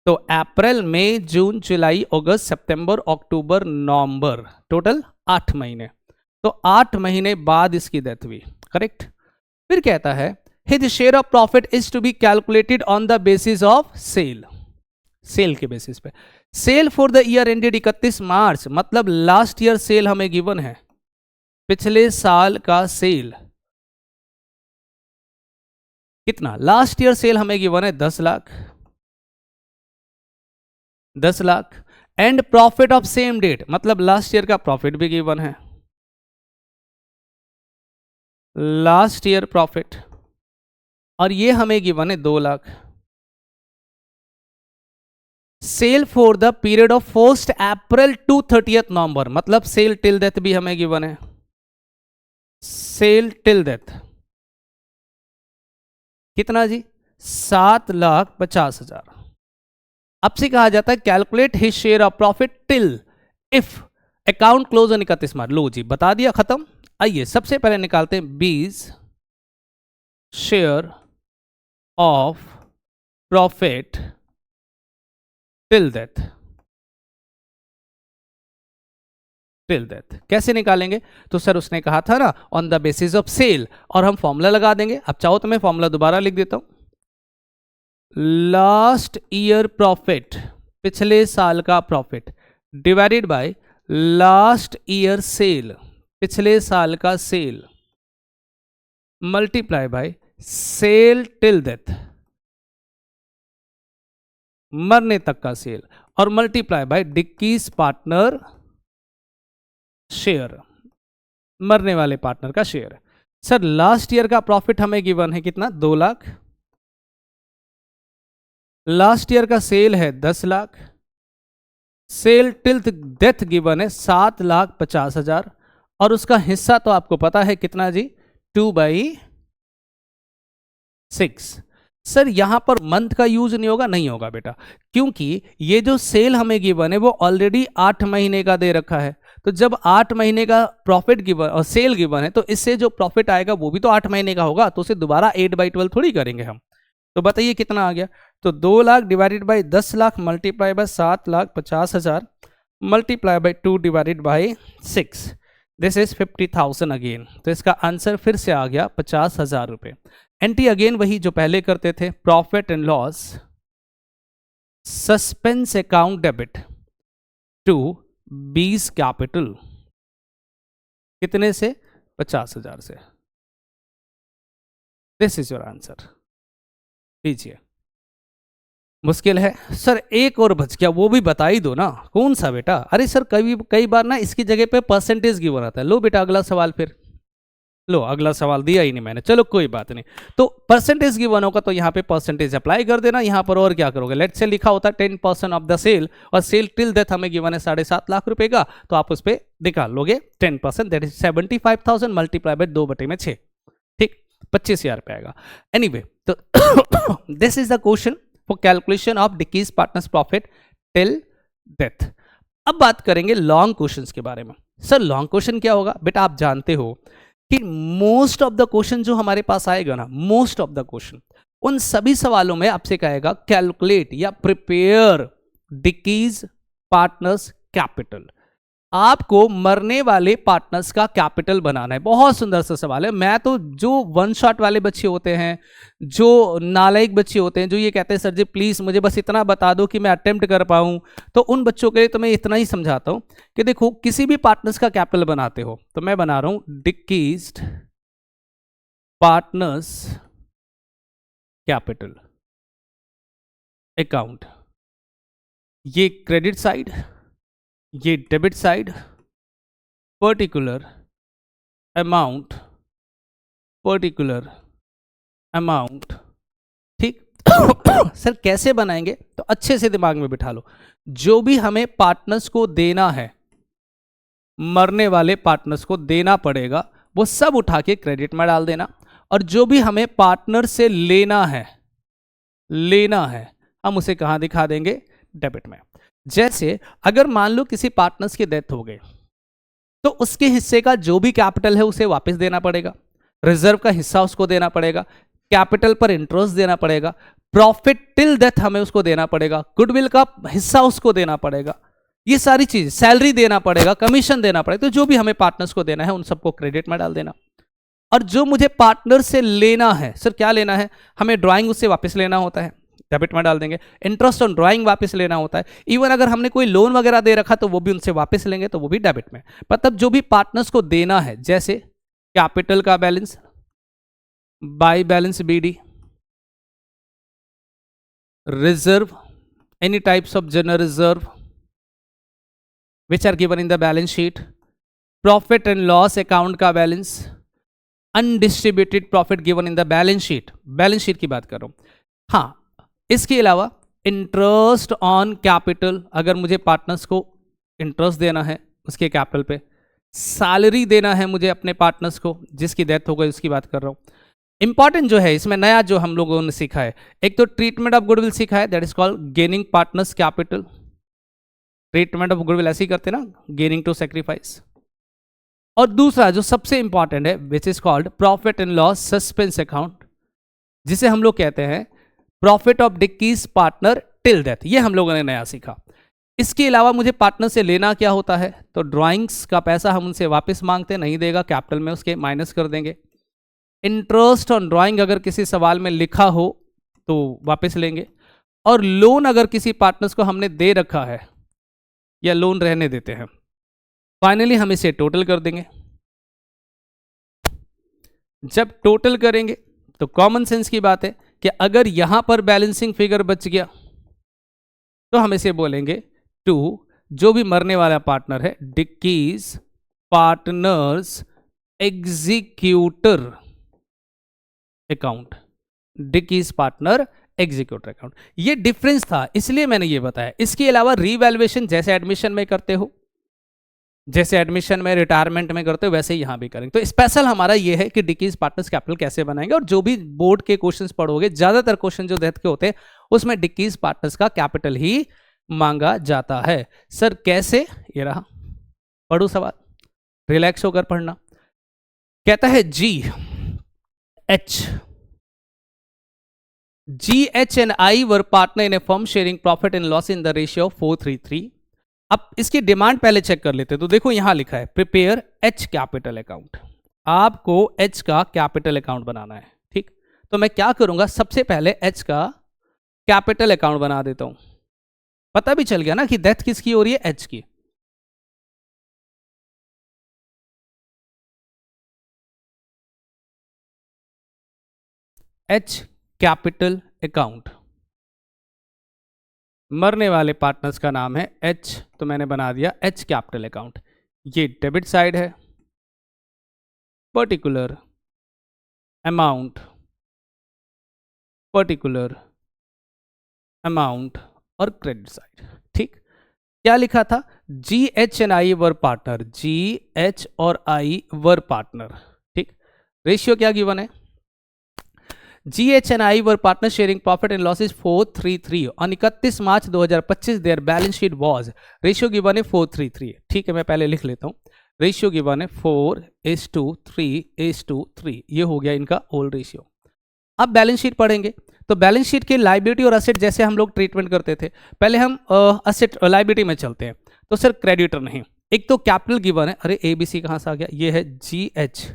तो अप्रैल, मई, जून, जुलाई, अगस्त, सितंबर, अक्टूबर, नवंबर, टोटल 8 महीने। तो 8 महीने बाद इसकी डेथ हुई। करेक्ट। फिर कहता है his share of profit is to be calculated on the basis of sale. Sale के बेसिस पे। Sale for the year ended 31 March, मतलब लास्ट ईयर सेल हमें गिवन है, पिछले साल का सेल कितना? लास्ट ईयर सेल हमें गिवन है 10 lakh. 10 lakh and profit of same date, मतलब लास्ट ईयर का प्रॉफिट भी गिवन है, लास्ट ईयर प्रॉफिट, और ये हमें गिवन है 2 lakh. Sale for the period of 1 April to 30th November, मतलब सेल टिल डेथ भी हमें गिवन है। सेल टिल डेथ कितना जी? 7,50,000। अब से कहा जाता है calculate his share of profit till if account close on 31 March. लो जी, बता दिया, खत्म। आइए सबसे पहले निकालते हैं B's share of profit till death. Till death कैसे निकालेंगे? तो सर उसने कहा था ना on the basis of sale, और हम फॉर्मूला लगा देंगे। अब चाहो तो मैं फॉर्मूला दोबारा लिख देता हूं। लास्ट ईयर प्रॉफिट, पिछले साल का profit, divided by last year sale, पिछले साल का sale, multiply by sale till death, मरने तक का सेल, और मल्टीप्लाई बाय डिक्कीज पार्टनर शेयर, मरने वाले पार्टनर का शेयर। सर लास्ट ईयर का प्रॉफिट हमें गिवन है कितना? 2 लाख। लास्ट ईयर का सेल है 10 lakh. Sale till death given है 7,50,000, और उसका हिस्सा तो आपको पता है कितना जी? 2/6। सर यहां पर मंथ का यूज नहीं होगा? नहीं होगा बेटा, क्योंकि ये जो सेल हमें गिवन है वो ऑलरेडी 8 महीने का दे रखा है। तो जब 8 महीने का प्रॉफिट गिवन और सेल गिवन है, तो इससे जो प्रॉफिट आएगा वो भी तो 8 महीने का होगा, तो उसे दोबारा 8/12 थोड़ी करेंगे हम। तो बताइए कितना आ गया? तो 2 lakh divided by 10 lakh multiply by 7,50,000 multiply by 2 divided by 6, this is 50,000 again. तो इसका आंसर फिर से आ गया 50,000 रुपए। एंट्री अगेन वही जो पहले करते थे, profit and loss suspense account debit to B's capital, कितने से? 50,000 से। This is your answer. लीजिए, मुश्किल है सर, एक और बच गया, वो भी बता ही दो ना। कौन सा बेटा? अरे सर कई बार ना इसकी जगह पे परसेंटेज गिवन आता है। लो बेटा अगला सवाल, फिर लो अगला सवाल दिया ही नहीं मैंने, चलो कोई बात नहीं। तो परसेंटेज गिवन होगा तो यहाँ पे परसेंटेज अप्लाई कर देना यहाँ पर, और क्या करोगे? लेट से लिखा होता है 10% ऑफ द सेल, और सेल टिल डेथ हमें गिवन है 7.5 लाख रुपए का, तो आप उस पर निकाल लोगे 10%, दैट इज 75,000 मल्टीप्लाई बाय 2/6, ठीक 25,000 पे आएगा। एनीवे, तो this is the question for calculation of डिकीज पार्टनर्स प्रॉफिट टिल डेथ। अब बात करेंगे लॉन्ग क्वेश्चंस के बारे में। सर लॉन्ग क्वेश्चन क्या होगा? बेटा आप जानते हो कि मोस्ट ऑफ द क्वेश्चन जो हमारे पास आएगा ना, मोस्ट ऑफ द क्वेश्चन उन सभी सवालों में आपसे कहेगा कैलकुलेट या प्रिपेयर डिकीज पार्टनर्स कैपिटल। आपको मरने वाले पार्टनर्स का कैपिटल बनाना है। बहुत सुंदर सा सवाल है। मैं तो जो वन शॉट वाले बच्चे होते हैं, जो नालायक बच्चे होते हैं, जो ये कहते हैं सर जी प्लीज मुझे बस इतना बता दो कि मैं अटेम्प्ट कर पाऊं, तो उन बच्चों के लिए तो मैं इतना ही समझाता हूं कि देखो किसी भी पार्टनर्स का कैपिटल बनाते हो तो मैं बना रहा हूं डिक्रीज्ड पार्टनर्स कैपिटल अकाउंट। ये क्रेडिट साइड, ये debit side, particular amount, particular amount. ठीक सर कैसे बनाएंगे? तो अच्छे से दिमाग में बिठा लो। जो भी हमें पार्टनर्स को देना है, मरने वाले पार्टनर्स को देना पड़ेगा, वो सब उठा के क्रेडिट में डाल देना, और जो भी हमें पार्टनर से लेना है हम उसे कहां दिखा देंगे? डेबिट में। जैसे अगर मान लो किसी पार्टनर्स की डेथ हो गई तो उसके हिस्से का जो भी कैपिटल है उसे वापस देना पड़ेगा, रिजर्व का हिस्सा उसको देना पड़ेगा, कैपिटल पर इंटरेस्ट देना पड़ेगा, प्रॉफिट टिल डेथ हमें उसको देना पड़ेगा, गुडविल का हिस्सा उसको देना पड़ेगा, ये सारी चीज, सैलरी देना पड़ेगा, कमीशन देना पड़ेगा। तो जो भी हमें पार्टनर्स को देना है उन सबको क्रेडिट में डाल देना। और जो मुझे पार्टनर से लेना है, सर क्या लेना है? हमें ड्राइंग उससे वापस लेना होता है, डेबिट में डाल देंगे। इंटरेस्ट ऑन ड्राइंग वापस लेना होता है। इवन अगर हमने कोई लोन वगैरह दे रखा तो वो भी उनसे वापस लेंगे, तो वो भी डेबिट में। मतलब जो भी पार्टनर्स को देना है, जैसे कैपिटल का balance by balance BD, reserve, any types of general reserve which are given in the balance sheet, profit and loss account का balance, undistributed profit given in the balance sheet की बात कर रहा हूं। हाँ, इसके अलावा इंटरेस्ट ऑन कैपिटल, अगर मुझे पार्टनर्स को इंटरेस्ट देना है उसके कैपिटल पे, सैलरी देना है मुझे अपने पार्टनर्स को जिसकी डेथ हो गई उसकी बात कर रहा हूं। इंपॉर्टेंट जो है इसमें नया जो हम लोगों ने सीखा है, एक तो ट्रीटमेंट ऑफ गुडविल सीखा है, that is called gaining partners capital. Treatment of goodwill ऐसे ही करते ना, गेनिंग टू सेक्रीफाइस। और दूसरा जो सबसे इंपॉर्टेंट है which is called profit and loss suspense account, जिसे हम लोग कहते हैं profit of decrease partner till death. ये हम लोगों ने नया सीखा। इसके अलावा मुझे पार्टनर से लेना क्या होता है? तो ड्राइंग्स का पैसा हम उनसे वापस मांगते, नहीं देगा, कैपिटल में उसके माइनस कर देंगे। इंटरेस्ट ऑन ड्राइंग अगर किसी सवाल में लिखा हो तो वापस लेंगे। और लोन अगर किसी पार्टनर्स को हमने दे रखा है या लोन रहने देते हैं, फाइनली हम इसे टोटल कर देंगे। जब टोटल करेंगे तो कॉमन सेंस की बात है कि अगर यहां पर बैलेंसिंग फिगर बच गया तो हम इसे बोलेंगे टू जो भी मरने वाला पार्टनर है, decrease partners executor account, decrease partner executor account. ये डिफरेंस था इसलिए मैंने ये बताया। इसके अलावा रीवैल्यूएशन जैसे एडमिशन में करते हो, जैसे एडमिशन में, रिटायरमेंट में करते हो, वैसे ही यहां भी करेंगे। तो स्पेशल हमारा ये है कि डिक्रीज पार्टनर्स कैपिटल कैसे बनाएंगे। और जो भी बोर्ड के क्वेश्चंस पढ़ोगे, ज्यादातर क्वेश्चन जो डेथ के होते हैं उसमें डिक्रीज पार्टनर्स का कैपिटल ही मांगा जाता है। सर कैसे? ये रहा, पढ़ो सवाल, रिलैक्स होकर पढ़ना। कहता है GH and I were partner in a firm sharing profit and loss in the ratio of 4:3:3। अब इसकी डिमांड पहले चेक कर लेते हैं। तो देखो यहां लिखा है प्रिपेयर H कैपिटल अकाउंट। आपको H का कैपिटल अकाउंट बनाना है, ठीक। तो मैं क्या करूंगा, सबसे पहले H का कैपिटल अकाउंट बना देता हूं। पता भी चल गया ना कि डेथ किसकी हो रही है? H की। H कैपिटल अकाउंट, मरने वाले पार्टनर्स का नाम है H, तो मैंने बना दिया H कैपिटल अकाउंट। ये डेबिट साइड है, पर्टिकुलर अमाउंट, पर्टिकुलर अमाउंट, और क्रेडिट साइड, ठीक। क्या लिखा था? GH and I were partner, GH और I वर पार्टनर, ठीक। रेशियो क्या गिवन है? GH and I were partners sharing profit and losses 4:3:3 on 31 March 2025 their balance sheet was, ratio given है 4:3:3, ठीक है। मैं पहले लिख लेता हूं, रेशियो गिवन है 4:3:3, ये हो गया इनका ओल्ड रेशियो। अब बैलेंस शीट पढ़ेंगे तो बैलेंस शीट के लाइबिलिटी और असेट जैसे हम लोग ट्रीटमेंट करते थे, पहले हम असेट लाइबिलिटी में चलते हैं। तो सर क्रेडिटर नहीं, एक तो कैपिटल गिवन है, अरे ABC कहां से आ गया, ये है GH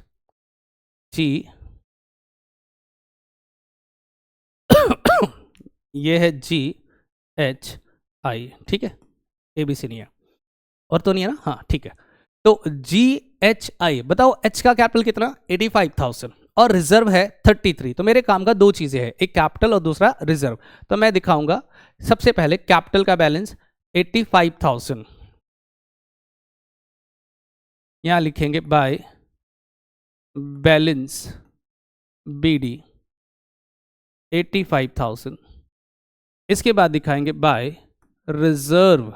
ये है GHI, ठीक है, ABC नहीं है और तो नहीं है ना, हाँ ठीक है। तो GHI बताओ, H का कैपिटल कितना 85,000 और रिजर्व है 33। तो मेरे काम का दो चीजें हैं, एक कैपिटल और दूसरा रिजर्व। तो मैं दिखाऊंगा सबसे पहले कैपिटल का बैलेंस 85,000, यहां लिखेंगे बाय बैलेंस BD 85,000। इसके बाद दिखाएंगे बाय रिजर्व,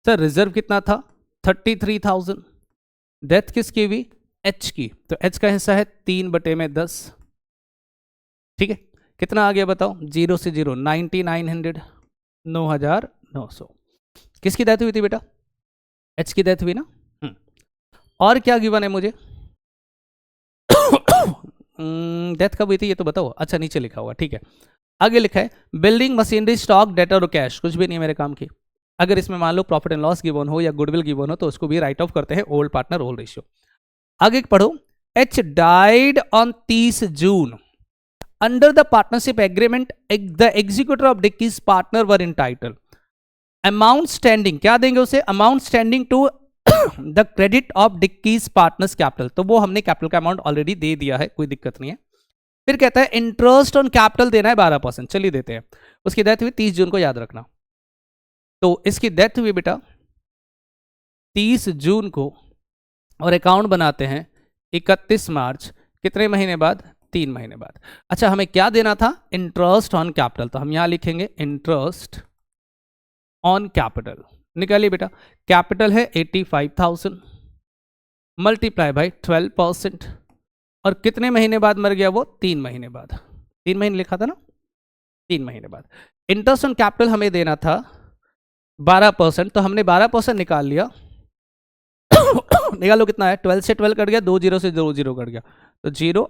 सर रिजर्व कितना था 33,000। डेथ किसकी हुई, H की, तो H का हिस्सा है 3/10, ठीक है। कितना आ गया बताओ, 0 से 0 9900, 9,900। किसकी डेथ हुई थी बेटा, H की डेथ हुई ना। और क्या गिवन है मुझे डेथ कब हुई थी ये तो बताओ, अच्छा नीचे लिखा हुआ, ठीक है। आगे लिखा है बिल्डिंग मशीनरी स्टॉक डेटर और कैश, कुछ भी नहीं है मेरे काम की। अगर इसमें मान लो प्रॉफिट एंड लॉस गिवन हो या गुडविल गिवन हो तो उसको भी राइट ऑफ करते हैं, ओल्ड पार्टनर ओल्ड रेशियो। आगे पढ़ो, H died on 30 June under the partnership agreement, the executor of डिक्कीज partner were entitled amount standing, क्या देंगे उसे, amount standing to the credit of डिक्कीज पार्टनर्स कैपिटल, तो वो हमने कैपिटल का अमाउंट ऑलरेडी दे दिया है, कोई दिक्कत नहीं है। फिर कहता है इंटरेस्ट ऑन कैपिटल देना है 12%, चलिए देते हैं। उसकी डेथ हुई 30 जून को, याद रखना। तो इसकी डेथ हुई बेटा 30 जून को और अकाउंट बनाते हैं 31 मार्च, कितने महीने बाद, 3 महीने बाद। अच्छा हमें क्या देना था, इंटरेस्ट ऑन कैपिटल, तो हम यहां लिखेंगे इंटरेस्ट ऑन कैपिटल। निकालिए बेटा, कैपिटल है 85,000 मल्टीप्लाई बाई 12%, और कितने महीने बाद मर गया वो, 3 महीने बाद, 3 महीने लिखा था ना, 3 महीने बाद। इंटरेस्ट ऑन कैपिटल हमें देना था 12%, तो हमने 12% निकाल लिया निकालो कितना है, 12 से 12 कट गया, 2 0 से 2 0 कट गया, तो 0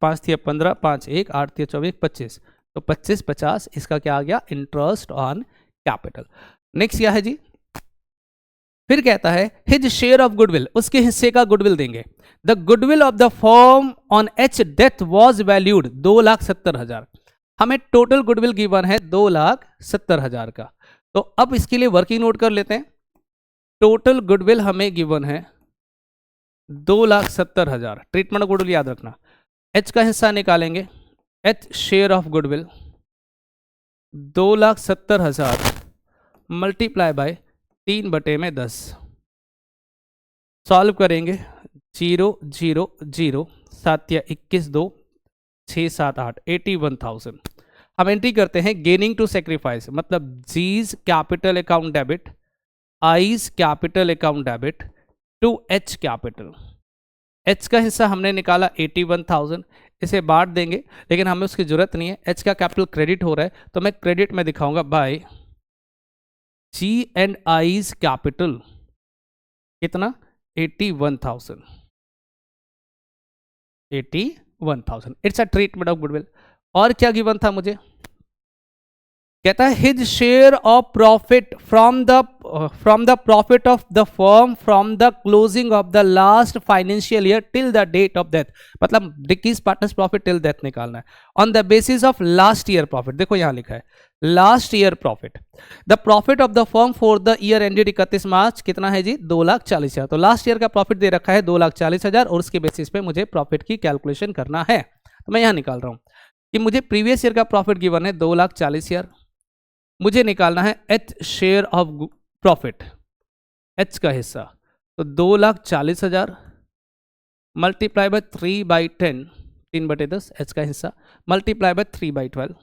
5 थी 15, 5 1 8 थी 24 25, तो 25 50, इसका क्या आ गया, इंटरेस्ट ऑन कैपिटल। नेक्स्ट क्या है जी, फिर कहता है हिज शेयर ऑफ गुडविल, उसके हिस्से का गुडविल देंगे। The goodwill of the firm on H death was valued 2,70,000, हमें टोटल गुडविल गिवन है 2,70,000 का। तो अब इसके लिए वर्किंग नोट कर लेते हैं, टोटल गुडविल हमें गिवन है 2,70,000, ट्रीटमेंट ऑफ गुडविल याद रखना। H का हिस्सा निकालेंगे, H share of goodwill 2,70,000 multiply by 3/10, solve करेंगे 0 0 0 7 या 21 2 6 7 8 81,000। हम एंट्री करते हैं गेनिंग टू सेक्रीफाइस, मतलब G's capital account debit, I's capital account debit to H capital. H का हिस्सा हमने निकाला 81,000, इसे बांट देंगे, लेकिन हमें उसकी जरूरत नहीं है, H का कैपिटल क्रेडिट हो रहा है, तो मैं क्रेडिट में दिखाऊंगा bye G and I's capital, कितना 81,000, 81,000, it's a treatment of goodwill. और क्या गिवन था मुझे, कहता है his share of profit from the profit of the firm from the closing of the last financial year till the date of death, मतलब डिक्कीज partners profit till death निकालना है on the basis of last year profit. देखो यहां लिखा है last year profit, the profit of the firm for the year ended 31 मार्च कितना है जी, 2,40,000। तो लास्ट ईयर का प्रॉफिट दे रखा है 2,40,000 और उसके बेसिस पे मुझे प्रॉफिट की कैलकुलेशन करना है। तो मैं यहां निकाल रहा हूं कि मुझे प्रीवियस ईयर का प्रॉफिट गिवन है 2,40,000, मुझे निकालना है H share of profit, H का हिस्सा, तो 2,40,000 मल्टीप्लाई बाय 3/10, 3/10 H का हिस्सा मल्टीप्लाई बाय 3/12,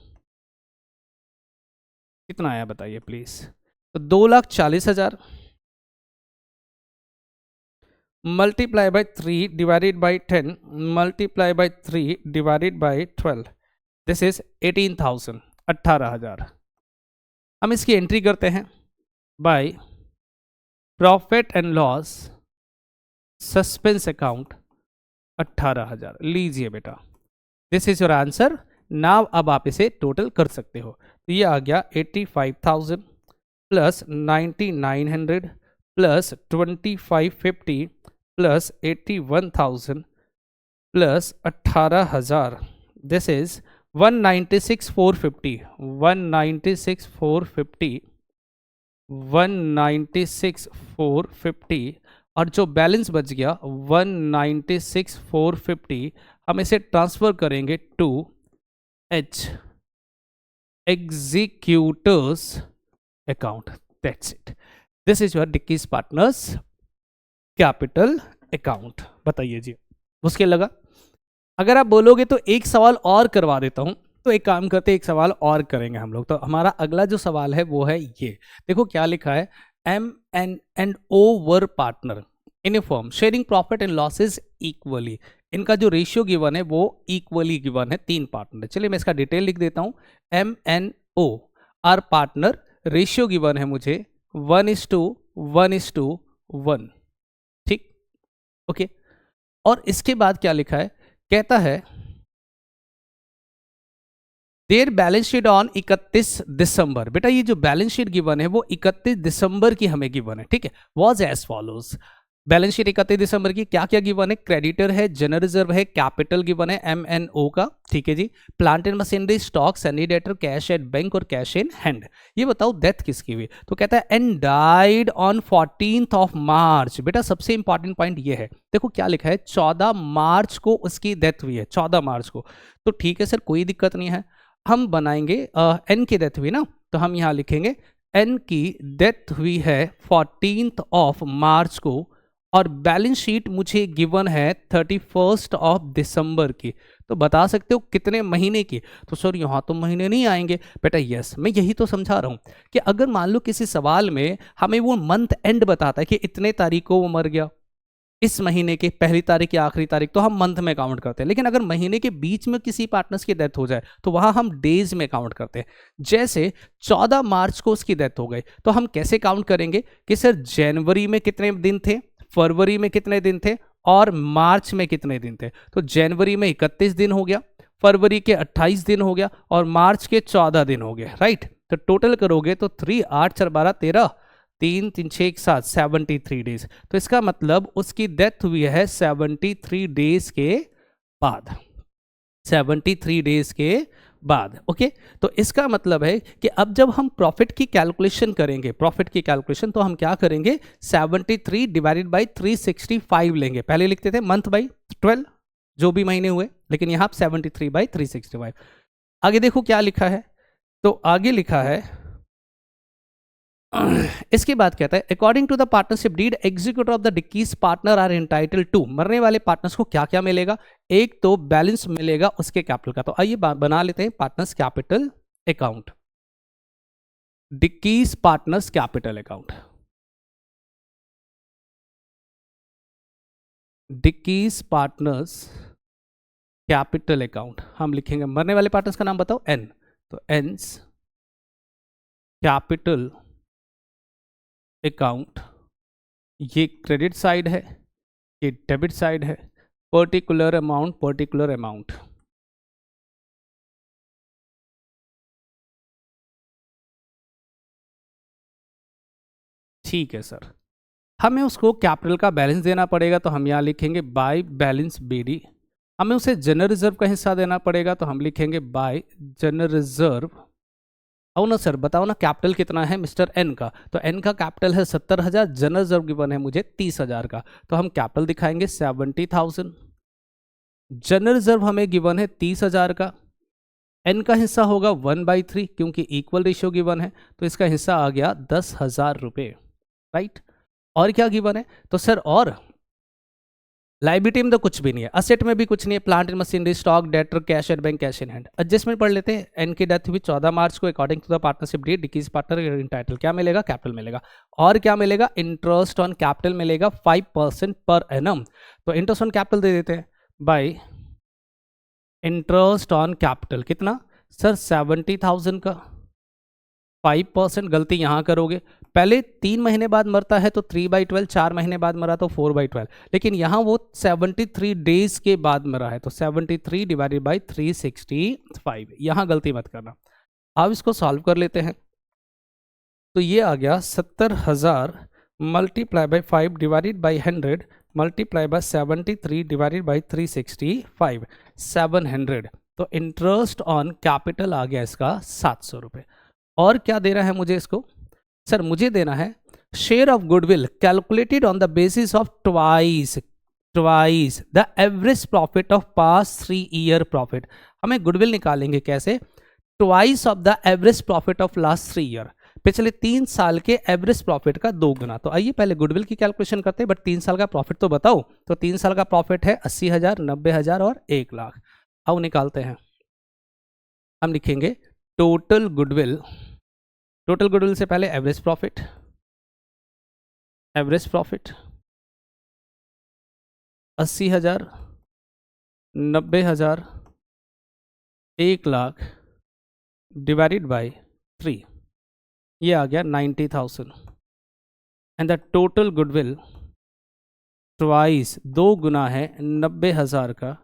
कितना आया बताइए प्लीज। तो 2,40,000 multiply by 3 divided by 10 multiply by 3 divided by 12, this is 18,000, 18,000। हम इसकी एंट्री करते हैं by profit and loss suspense account 18,000, लीजिए बेटा, this is your answer. Now अब आप इसे टोटल कर सकते हो। तो ये आ गया 85,000 plus 9,900 plus 2,550 plus 81,000 plus 18,000। This is 196,450, 196,450, 196,450। और जो बैलेंस बच गया 196,450 हम इसे ट्रांसफर करेंगे to H executors account. That's it. This is your डिक्कीज पार्टनर्स कैपिटल अकाउंट। बताइए जी, मुश्किल लगा? अगर आप बोलोगे तो एक सवाल और करवा देता हूं। तो एक काम करते, एक सवाल और करेंगे हम लोग। तो हमारा अगला जो सवाल है वो है ये। देखो क्या लिखा है, M and O were partner in a firm sharing profit and losses equally. इनका जो रेशियो गिवन है वो इक्वली गिवन है, 3 पार्टनर। चलिए मैं इसका डिटेल लिख देता हूं। M N O R partner, ratio given है मुझे 1:1:1। ठीक, ओके। और इसके बाद क्या लिखा है, कहता है देयर बैलेंस शीट ऑन 31 दिसंबर। बेटा ये जो बैलेंस शीट गिवन है वो 31 दिसंबर की हमें गिवन है, ठीक है। Was as follows. Balance sheet 31 दिसंबर की क्या क्या गिवन है, क्रेडिटर है, जनरल रिजर्व है, कैपिटल गिवन है MNO का, ठीक है जी। Plant and machinery, stock, sundry debtor, cash at bank और कैश इन हैंड। ये बताओ डेथ किसकी हुई? तो कहता है एंड डाइड ऑन 14 मार्च। बेटा सबसे इंपॉर्टेंट पॉइंट ये है, देखो क्या लिखा है, 14 मार्च को उसकी डेथ हुई है, 14 मार्च को। तो ठीक है सर, कोई दिक्कत नहीं है, हम बनाएंगे एन की डेथ हुई ना, तो हम यहां लिखेंगे एन की डेथ हुई है 14 मार्च को, और बैलेंस शीट मुझे गिवन है 31 दिसंबर की। तो बता सकते हो कितने महीने की? तो सर यहाँ तो महीने नहीं आएंगे। बेटा यस, मैं यही तो समझा रहा हूँ कि अगर मान लो किसी सवाल में हमें वो मंथ एंड बताता है कि इतने तारीख को वो मर गया, इस महीने के पहली तारीख या आखिरी तारीख, तो हम मंथ में काउंट करते हैं। लेकिन अगर महीने के बीच में किसी पार्टनर्स की डेथ हो जाए तो वहां हम डेज में काउंट करते हैं। जैसे 14 मार्च को उसकी डेथ हो गई, तो हम कैसे काउंट करेंगे कि सर जनवरी में कितने दिन थे, फरवरी में कितने दिन थे और मार्च में कितने दिन थे? तो जनवरी में 31 दिन हो गया, फरवरी के 28 दिन हो गया और मार्च के 14 दिन हो गए, राइट। तो टोटल करोगे तो 3 8 4 12 13, 3 3 6 1 7, 73 डेज। तो इसका मतलब उसकी डेथ हुई है 73 डेज के बाद, 73 डेज के बाद, ओके। तो इसका मतलब है कि अब जब हम प्रॉफिट की कैलकुलेशन करेंगे, प्रॉफिट की कैलकुलेशन, तो हम क्या करेंगे, 73 डिवाइडेड बाई 365 लेंगे। पहले लिखते थे मंथ बाई 12, जो भी महीने हुए, लेकिन यहां 73 बाई 365। आगे देखो क्या लिखा है, तो आगे लिखा है इसके बाद कहता है according to the partnership deed executor of the डिक्कीज पार्टनर आर एंटाइटल्ड टू। मरने वाले पार्टनर्स को क्या क्या मिलेगा? एक तो बैलेंस मिलेगा उसके कैपिटल का। तो आइए बना लेते हैं partners capital account, डिक्कीज partners capital account, डिक्कीज partners capital account. हम लिखेंगे, मरने वाले पार्टनर्स का नाम बताओ, एन। तो एन्स कैपिटल अकाउंट, ये क्रेडिट साइड है, ये डेबिट साइड है, पर्टिकुलर अमाउंट, पर्टिकुलर अमाउंट। ठीक है सर, हमें उसको कैपिटल का बैलेंस देना पड़ेगा, तो हम यहाँ लिखेंगे बाय बैलेंस बीडी। हमें उसे जनरल रिजर्व का हिस्सा देना पड़ेगा, तो हम लिखेंगे बाय जनरल रिजर्व। आओ ना सर, बताओ ना कैपिटल कितना है मिस्टर एन का? तो एन का कैपिटल है 70,000, जनरल रिजर्व गिवन है मुझे 30,000 का, तो हम कैपिटल दिखाएंगे 70,000। जनरल रिजर्व हमें गिवन है 30,000 का, एन का हिस्सा होगा 1/3 क्योंकि इक्वल रेशियो गिवन है, तो इसका हिस्सा आ गया 10,000 रुपये, राइट। और क्या गिवन है? तो सर और लाइबिलिटी में तो कुछ भी नहीं है, असेट में भी कुछ नहीं है, plant and machinery, stock, debtor, cash at bank, cash in hand. Adjustment पढ़ लेते हैं। एन की डेथ हुई 14 मार्च को, according to the partnership deed डिक्कीज पार्टनर एंटाइटल क्या मिलेगा? कैपिटल मिलेगा। और क्या मिलेगा? इंटरेस्ट ऑन कैपिटल मिलेगा 5% पर एनम। तो इंटरेस्ट ऑन कैपिटल दे देते हैं बाय इंटरेस्ट ऑन कैपिटल, कितना सर? 70,000 का 5%, गलती यहाँ करोगे पहले 3 महीने बाद मरता है तो 3/12, 4 महीने बाद मरा तो 4/12, लेकिन यहाँ वो 73 डेज के बाद मरा है तो 73 डिवाइडेड बाई 365, यहाँ गलती मत करना। अब इसको सॉल्व कर लेते हैं। तो ये आ गया 70,000 multiply by 5 divided by 100 multiply by 73 divided by 365, 700। तो इंटरेस्ट ऑन कैपिटल आ गया इसका 700 रुपये। और क्या देना है मुझे इसको? सर मुझे देना है share of goodwill calculated on the basis of twice the average profit of past 3 year profit. हमें गुडविल निकालेंगे कैसे? Twice of the average profit of last 3 year, पिछले 3 साल के एवरेज प्रॉफिट का 2 गुना। तो आइए पहले गुडविल की कैलकुलेशन करते हैं, बट 3 साल का प्रॉफिट तो बताओ। तो 3 साल का प्रॉफिट है 80,000, 90,000 और 1 लाख। अब निकालते हैं। हम लिखेंगे टोटल गुडविल से पहले average profit 80,000, 90,000, 1 lakh divided by 3, ये आ गया 90,000। And the total goodwill twice 2 गुना है 90,000 का,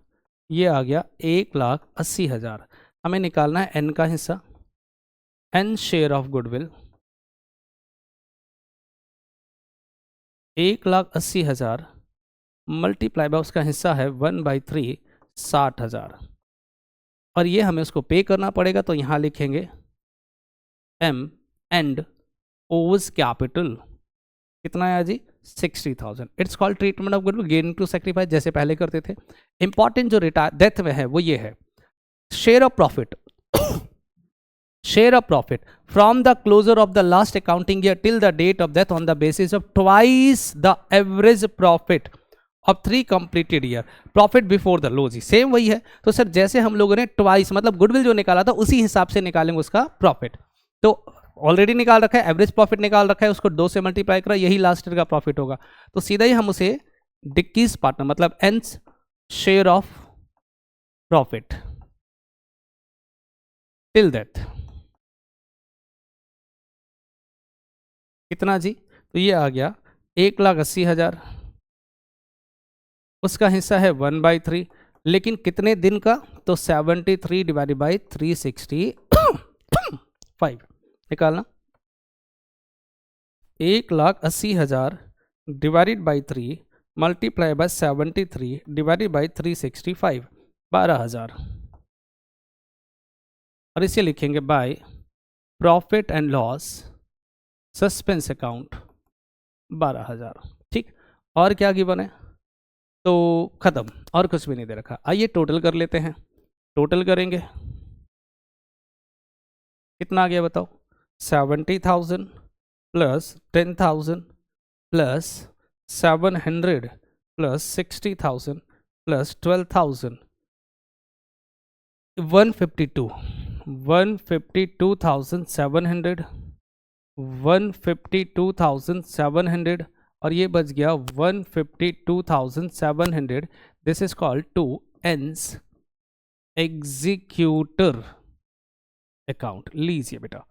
ये आ गया 1,80,000। हमें निकालना है एन का हिस्सा, N share of goodwill 1,80,000 multiply by उसका हिस्सा है 1/3, 60,000। और ये हमें उसको पे करना पड़ेगा, तो यहाँ लिखेंगे एम एंड ओज कैपिटल कितना है जी? 60,000। It's called treatment of goodwill gain to sacrifice, जैसे पहले करते थे। इंपॉर्टेंट जो डेथ में है वो ये है, share of profit from the closure of the last accounting year till the date of death on the basis of twice the average profit of 3 completed year profit before the loss. Same वही है। तो sir जैसे हम लोगों ने twice मतलब goodwill जो निकाला था उसी हिसाब से निकालेंगे उसका प्रॉफिट। तो ऑलरेडी निकाल रखा है, एवरेज प्रॉफिट निकाल रखा है, उसको 2 से मल्टीप्लाई करा, यही लास्ट ईयर का प्रॉफिट होगा। तो सीधा ही हम उसे डिक्कीज पार्टनर मतलब N's share of profit till death कितना जी? तो ये आ गया 1,80,000, उसका हिस्सा है 1/3, लेकिन कितने दिन का? तो 73 डिवाइडेड बाई 365 निकालना। 1,80,000 divided by 3 multiply by 73 divided by 365, 12,000। और इसे लिखेंगे by profit and loss suspense account 12,000। ठीक, और क्या गिवन है? तो खत्म, और कुछ भी नहीं दे रखा। आइए टोटल कर लेते हैं। टोटल करेंगे कितना आ गया बताओ? 70,000 प्लस 10,000 प्लस 700 प्लस 60,000 प्लस 12,000, 152,700 152,700 और ये बच गया 152,700। This is called to N's executor account. लीजिए बेटा,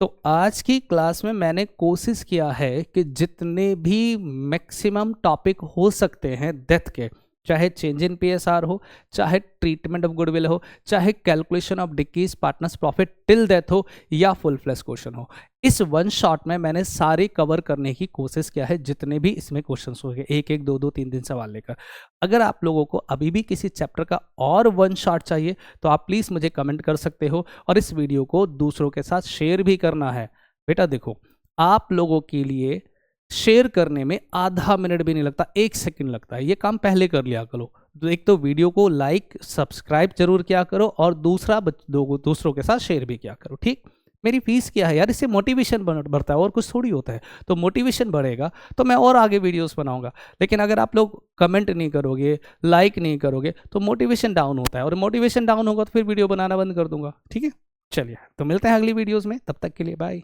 तो आज की क्लास में मैंने कोशिश किया है कि जितने भी मैक्सिमम टॉपिक हो सकते हैं डेथ के, चाहे चेंज इन पीएसआर हो, चाहे ट्रीटमेंट ऑफ गुडविल हो, चाहे calculation of decrease partners profit till death हो, या फुल फ्लैश क्वेश्चन हो, इस वन शॉट में मैंने सारे कवर करने की कोशिश किया है, जितने भी इसमें क्वेश्चंस हो गए, 1-1, 2-2, 3-3 सवाल लेकर। अगर आप लोगों को अभी भी किसी चैप्टर का और वन शॉट चाहिए तो आप प्लीज़ मुझे कमेंट कर सकते हो, और इस वीडियो को दूसरों के साथ शेयर भी करना है। बेटा देखो, आप लोगों के लिए शेयर करने में आधा मिनट भी नहीं लगता, 1 सेकंड लगता है। ये काम पहले कर लिया करो। तो एक तो वीडियो को लाइक सब्सक्राइब जरूर किया करो, और दूसरा दूसरों के साथ शेयर भी किया करो। ठीक, मेरी फीस क्या है यार, इससे मोटिवेशन बढ़ता है, और कुछ थोड़ी होता है। तो मोटिवेशन बढ़ेगा तो मैं और आगे वीडियोस बनाऊंगा। लेकिन अगर आप लोग कमेंट नहीं करोगे, लाइक नहीं करोगे, तो मोटिवेशन डाउन होता है, और मोटिवेशन डाउन होगा तो फिर वीडियो बनाना बंद कर दूंगा। ठीक है, चलिए तो मिलते हैं अगली वीडियोज़ में, तब तक के लिए बाय।